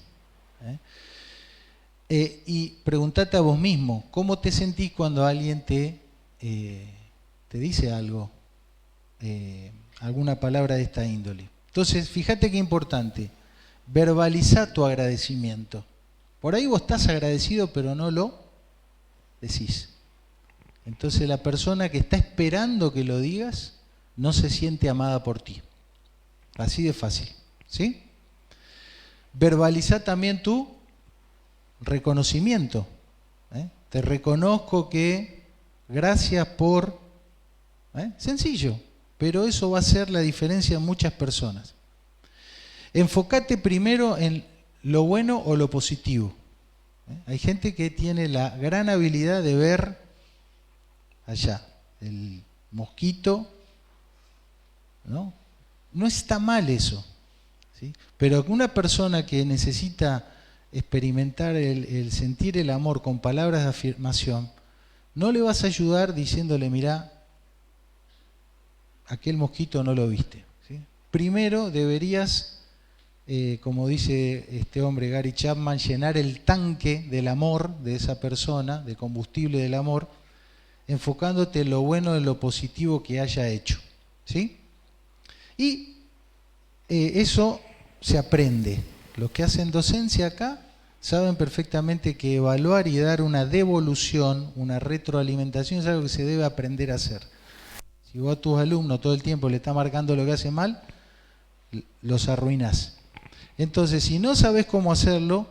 Y pregúntate a vos mismo, ¿cómo te sentís cuando alguien te dice algo, alguna palabra de esta índole? Entonces, fíjate qué importante, verbaliza tu agradecimiento. Por ahí vos estás agradecido, pero no lo decís. Entonces la persona que está esperando que lo digas no se siente amada por ti. Así de fácil, ¿sí? Verbaliza también tu reconocimiento. Te reconozco que gracias por... Sencillo, pero eso va a hacer la diferencia en muchas personas. Enfócate primero en lo bueno o lo positivo. Hay gente que tiene la gran habilidad de ver allá, el mosquito, ¿no? No está mal eso, ¿sí? Pero una persona que necesita experimentar el sentir el amor con palabras de afirmación, no le vas a ayudar diciéndole, mirá, aquel mosquito no lo viste, ¿sí? Primero deberías, como dice este hombre Gary Chapman, llenar el tanque del amor de esa persona, de combustible del amor, enfocándote en lo bueno, en lo positivo que haya hecho, ¿sí? Y eso se aprende. Los que hacen docencia acá saben perfectamente que evaluar y dar una devolución, una retroalimentación es algo que se debe aprender a hacer. Si vos a tus alumnos todo el tiempo le estás marcando lo que hace mal, los arruinás. Entonces, si no sabés cómo hacerlo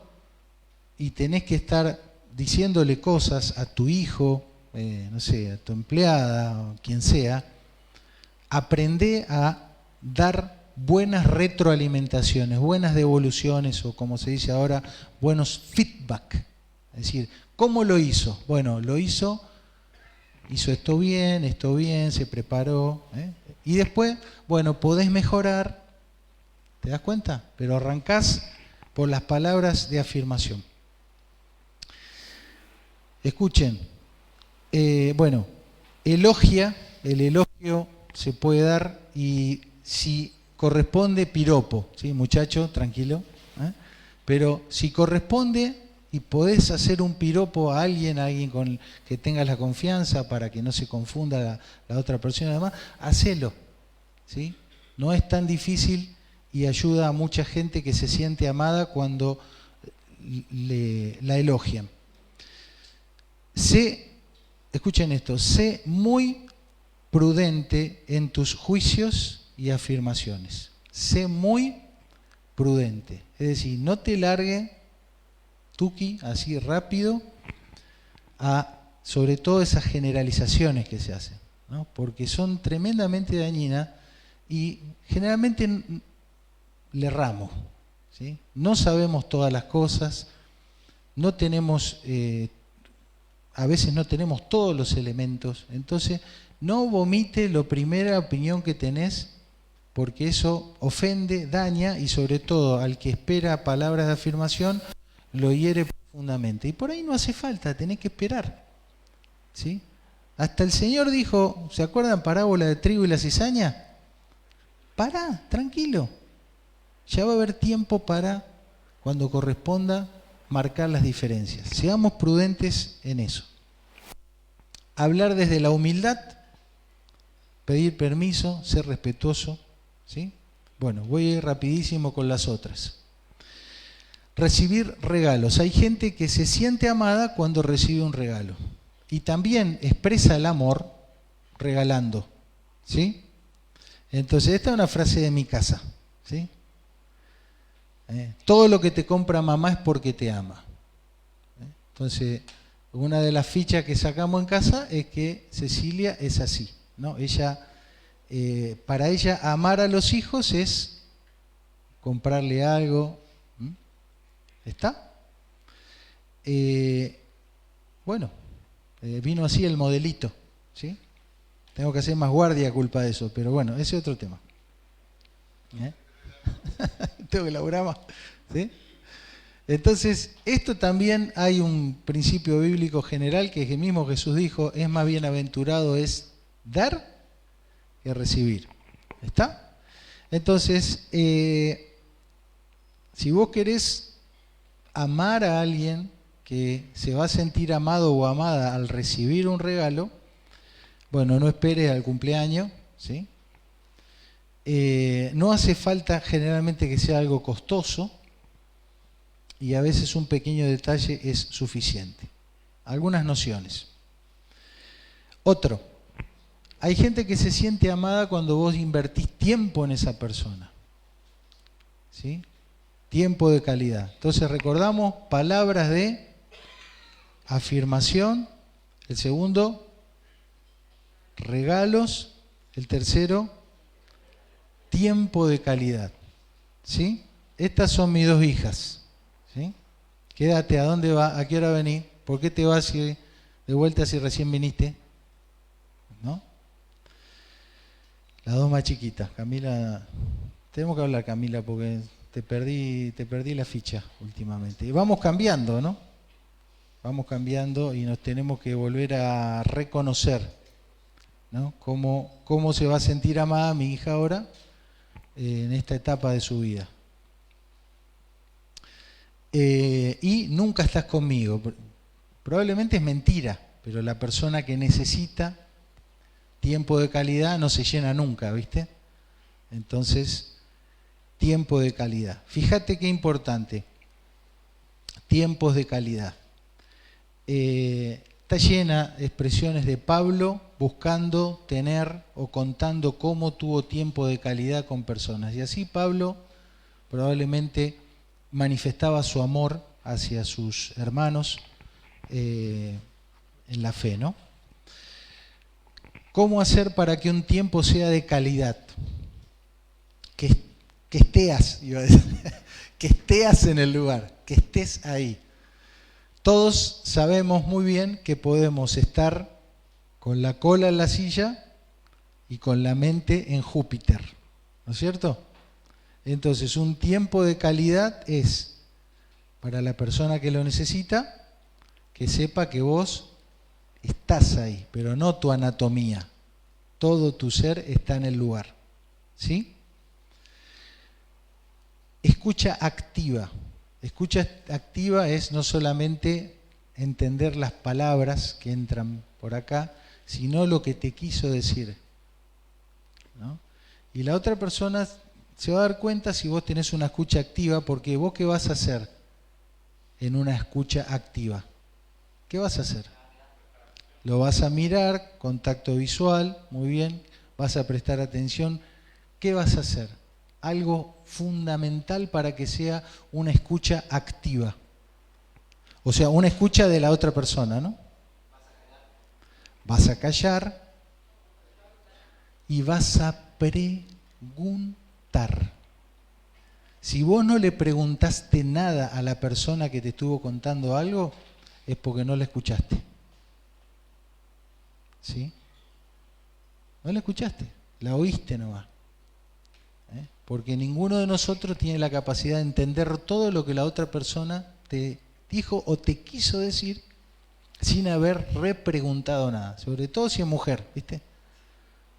y tenés que estar diciéndole cosas a tu hijo, no sé, a tu empleada, o quien sea, aprende a dar buenas retroalimentaciones, buenas devoluciones, o como se dice ahora, buenos feedback. Es decir, ¿cómo lo hizo? Bueno, lo hizo esto bien, se preparó, y después, bueno, podés mejorar, ¿te das cuenta? Pero arrancás por las palabras de afirmación. Escuchen, bueno, elogia, el elogio se puede dar y si corresponde, piropo, ¿sí, muchacho? Tranquilo. Pero si corresponde y podés hacer un piropo a alguien con que tengas la confianza para que no se confunda la otra persona, además, hacelo, ¿sí? No es tan difícil y ayuda a mucha gente que se siente amada cuando la elogian. Escuchen esto, sé muy prudente en tus juicios y afirmaciones. Sé muy prudente. Es decir, no te largue, tuki, así rápido, sobre todo esas generalizaciones que se hacen, ¿no? Porque son tremendamente dañinas y generalmente le erramos, ¿sí? No sabemos todas las cosas, no tenemos... a veces no tenemos todos los elementos, entonces no vomite la primera opinión que tenés, porque eso ofende, daña y sobre todo al que espera palabras de afirmación lo hiere profundamente. Y por ahí no hace falta, tenés que esperar, ¿sí? Hasta el Señor dijo, ¿se acuerdan parábola de trigo y la cizaña? Pará, tranquilo, ya va a haber tiempo para, cuando corresponda, marcar las diferencias. Seamos prudentes en eso. Hablar desde la humildad, pedir permiso, ser respetuoso, ¿sí? Bueno, voy a ir rapidísimo con las otras. Recibir regalos. Hay gente que se siente amada cuando recibe un regalo. Y también expresa el amor regalando, ¿sí? Entonces, esta es una frase de mi casa, ¿sí? Todo lo que te compra mamá es porque te ama. Entonces, una de las fichas que sacamos en casa es que Cecilia es así, ¿no? Ella, para ella, amar a los hijos es comprarle algo. ¿Está? Bueno, vino así el modelito, ¿sí? Tengo que hacer más guardia a culpa de eso, pero bueno, ese es otro tema. Tengo que elaborar más, ¿sí? Entonces, esto también hay un principio bíblico general que el mismo Jesús dijo, es más bienaventurado es dar que recibir. ¿Está? Entonces, si vos querés amar a alguien que se va a sentir amado o amada al recibir un regalo, bueno, no esperes al cumpleaños, ¿sí? No hace falta generalmente que sea algo costoso y a veces un pequeño detalle es suficiente. Algunas nociones. Otro, hay gente que se siente amada cuando vos invertís tiempo en esa persona, ¿sí? Tiempo de calidad. Entonces recordamos palabras de afirmación. El segundo, regalos. El tercero, tiempo de calidad. ¿Sí? Estas son mis dos hijas. ¿Sí? Quédate, ¿a dónde va? ¿A qué hora venís? ¿Por qué te vas de vuelta si recién viniste? ¿No? Las dos más chiquitas. Camila, tenemos que hablar, Camila, porque te perdí la ficha últimamente. Y vamos cambiando, ¿no? Vamos cambiando y nos tenemos que volver a reconocer, ¿no? Cómo se va a sentir amada mi hija ahora en esta etapa de su vida. Y nunca estás conmigo. Probablemente es mentira, pero la persona que necesita tiempo de calidad no se llena nunca, ¿viste? Entonces, tiempo de calidad. Fíjate qué importante. Tiempos de calidad. Está llena de expresiones de Pablo buscando tener o contando cómo tuvo tiempo de calidad con personas. Y así Pablo probablemente manifestaba su amor hacia sus hermanos en la fe, ¿no? ¿Cómo hacer para que un tiempo sea de calidad? Que estés, iba a decir, que estés en el lugar, que estés ahí. Todos sabemos muy bien que podemos estar con la cola en la silla y con la mente en Júpiter, ¿no es cierto? Entonces, un tiempo de calidad es, para la persona que lo necesita, que sepa que vos estás ahí, pero no tu anatomía. Todo tu ser está en el lugar, ¿sí? Escucha activa. Escucha activa es no solamente entender las palabras que entran por acá, sino lo que te quiso decir, ¿no? Y la otra persona se va a dar cuenta si vos tenés una escucha activa, porque vos ¿qué vas a hacer en una escucha activa? ¿Qué vas a hacer? Lo vas a mirar, contacto visual, muy bien, vas a prestar atención. ¿Qué vas a hacer? Algo fundamental para que sea una escucha activa. O sea, una escucha de la otra persona, ¿no? Vas a callar y vas a preguntar. Si vos no le preguntaste nada a la persona que te estuvo contando algo, es porque no la escuchaste. ¿Sí? No la escuchaste, la oíste nomás. Porque ninguno de nosotros tiene la capacidad de entender todo lo que la otra persona te dijo o te quiso decir sin haber repreguntado nada. Sobre todo si es mujer, ¿viste?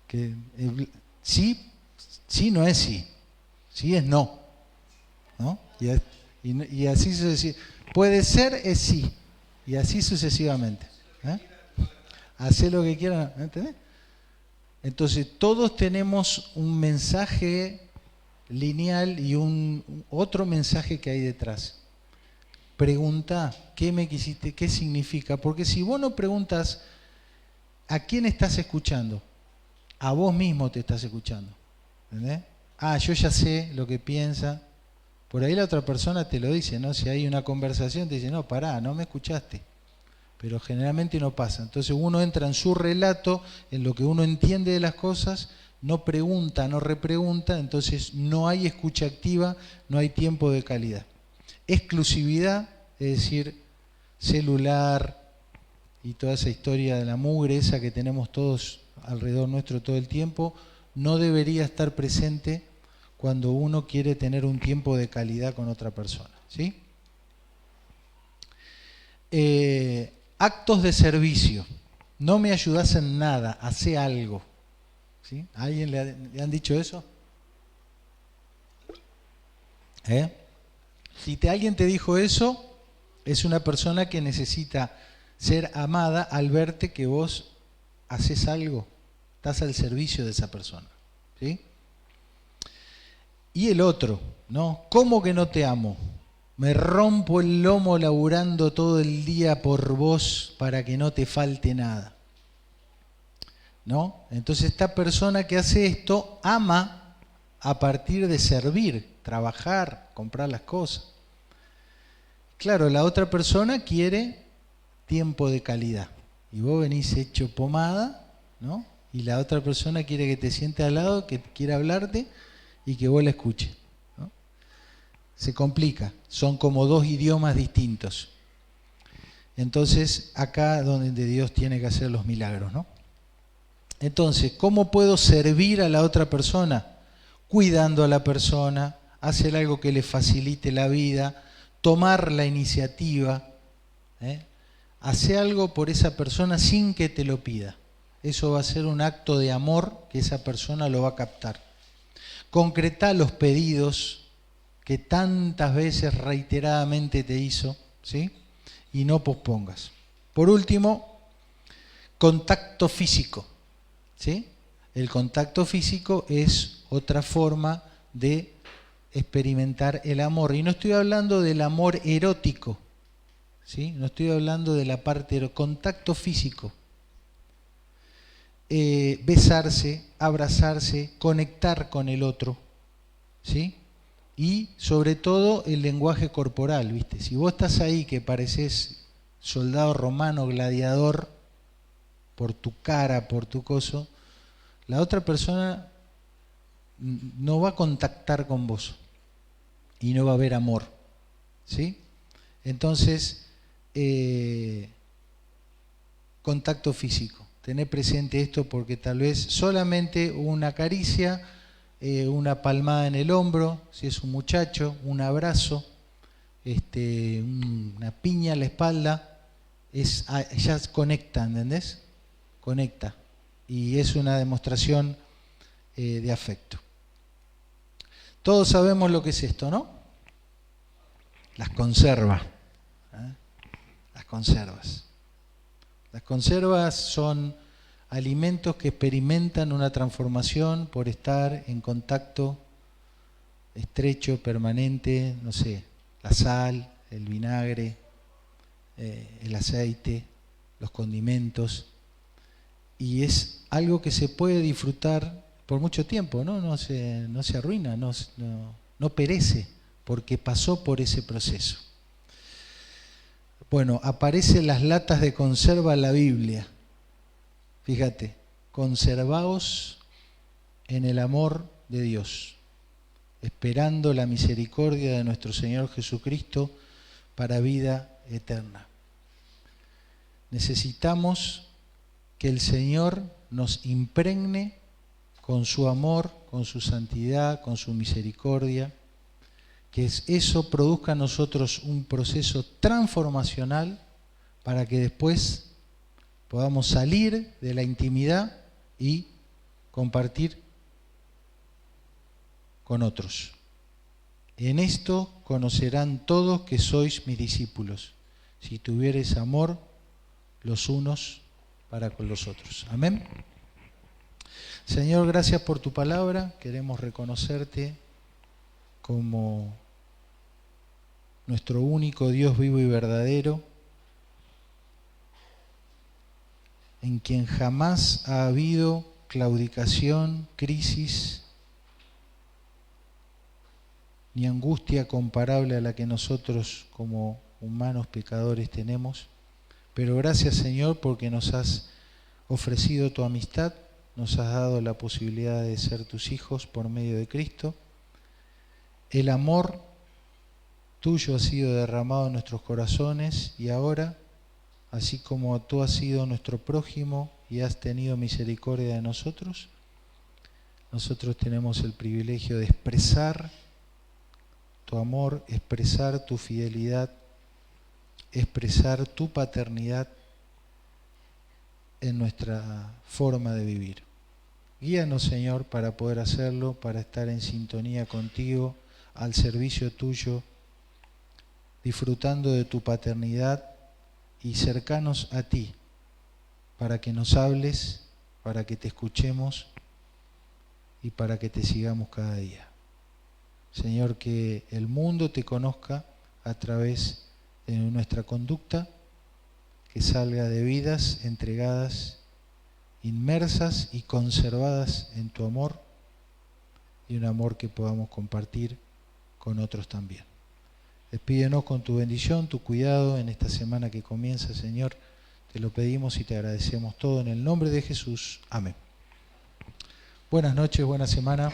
Que sí no es sí, sí es no, ¿no? Y así sucesivamente. Puede ser es sí, y así sucesivamente. Hacé lo que quieran, ¿entendés? Entonces todos tenemos un mensaje lineal y otro mensaje que hay detrás. Pregunta, ¿qué me quisiste? ¿Qué significa? Porque si vos no preguntas, ¿a quién estás escuchando? A vos mismo te estás escuchando. ¿Entendés? Yo ya sé lo que piensa. Por ahí la otra persona te lo dice, ¿no? Si hay una conversación, te dice, no, pará, no me escuchaste. Pero generalmente no pasa. Entonces uno entra en su relato, en lo que uno entiende de las cosas, no pregunta, no repregunta, entonces no hay escucha activa, no hay tiempo de calidad. Exclusividad, es decir, celular y toda esa historia de la mugre esa que tenemos todos alrededor nuestro todo el tiempo, no debería estar presente cuando uno quiere tener un tiempo de calidad con otra persona, ¿sí? Actos de servicio. No me ayudas en nada, hacé algo. ¿Sí? ¿A alguien le han dicho eso? Alguien te dijo eso, es una persona que necesita ser amada al verte que vos haces algo, estás al servicio de esa persona, ¿sí? Y el otro, ¿no? ¿Cómo que no te amo? Me rompo el lomo laburando todo el día por vos para que no te falte nada, ¿no? Entonces esta persona que hace esto ama a partir de servir, trabajar, comprar las cosas. Claro, la otra persona quiere tiempo de calidad y vos venís hecho pomada, ¿no? Y la otra persona quiere que te siente al lado, que quiera hablarte y que vos la escuches, ¿no? Se complica, son como dos idiomas distintos. Entonces, acá donde Dios tiene que hacer los milagros, ¿no? Entonces, ¿cómo puedo servir a la otra persona? Cuidando a la persona, hacer algo que le facilite la vida, tomar la iniciativa, hacer algo por esa persona sin que te lo pida. Eso va a ser un acto de amor que esa persona lo va a captar. Concretá los pedidos que tantas veces reiteradamente te hizo, ¿sí? Y no pospongas. Por último, contacto físico, ¿sí? El contacto físico es otra forma de experimentar el amor. Y no estoy hablando del amor erótico, ¿sí? No estoy hablando de la parte del contacto físico. Besarse, abrazarse, conectar con el otro, ¿sí? Y sobre todo el lenguaje corporal, ¿viste? Si vos estás ahí que pareces soldado romano, gladiador, por tu cara, por tu coso, la otra persona no va a contactar con vos y no va a haber amor, ¿sí? Entonces, contacto físico. Tener presente esto porque tal vez solamente una caricia, una palmada en el hombro, si es un muchacho, un abrazo, una piña en la espalda, ya conecta, ¿entendés? Conecta. Y es una demostración de afecto. Todos sabemos lo que es esto, ¿no? Las conservas. Las conservas. Las conservas son alimentos que experimentan una transformación por estar en contacto estrecho, permanente, no sé, la sal, el vinagre, el aceite, los condimentos. Y es algo que se puede disfrutar por mucho tiempo, ¿no? No se arruina, no perece, porque pasó por ese proceso. Bueno, aparecen las latas de conserva en la Biblia. Fíjate, conservaos en el amor de Dios, esperando la misericordia de nuestro Señor Jesucristo para vida eterna. Necesitamos que el Señor nos impregne con su amor, con su santidad, con su misericordia, que eso produzca en nosotros un proceso transformacional para que después podamos salir de la intimidad y compartir con otros. En esto conocerán todos que sois mis discípulos, si tuviereis amor los unos para con los otros. Amén. Señor, gracias por tu palabra. Queremos reconocerte como nuestro único Dios vivo y verdadero, en quien jamás ha habido claudicación, crisis, ni angustia comparable a la que nosotros como humanos pecadores tenemos. Pero gracias, Señor, porque nos has ofrecido tu amistad, nos has dado la posibilidad de ser tus hijos por medio de Cristo. El amor tuyo ha sido derramado en nuestros corazones y ahora, así como tú has sido nuestro prójimo y has tenido misericordia de nosotros, nosotros tenemos el privilegio de expresar tu amor, expresar tu fidelidad, expresar tu paternidad en nuestra forma de vivir. Guíanos, Señor, para poder hacerlo, para estar en sintonía contigo, al servicio tuyo, disfrutando de tu paternidad y cercanos a ti, para que nos hables, para que te escuchemos y para que te sigamos cada día. Señor, que el mundo te conozca a través de nuestra conducta, que salga de vidas entregadas, inmersas y conservadas en tu amor, y un amor que podamos compartir con otros también. Despídenos con tu bendición, tu cuidado en esta semana que comienza, Señor. Te lo pedimos y te agradecemos todo en el nombre de Jesús. Amén. Buenas noches, buena semana.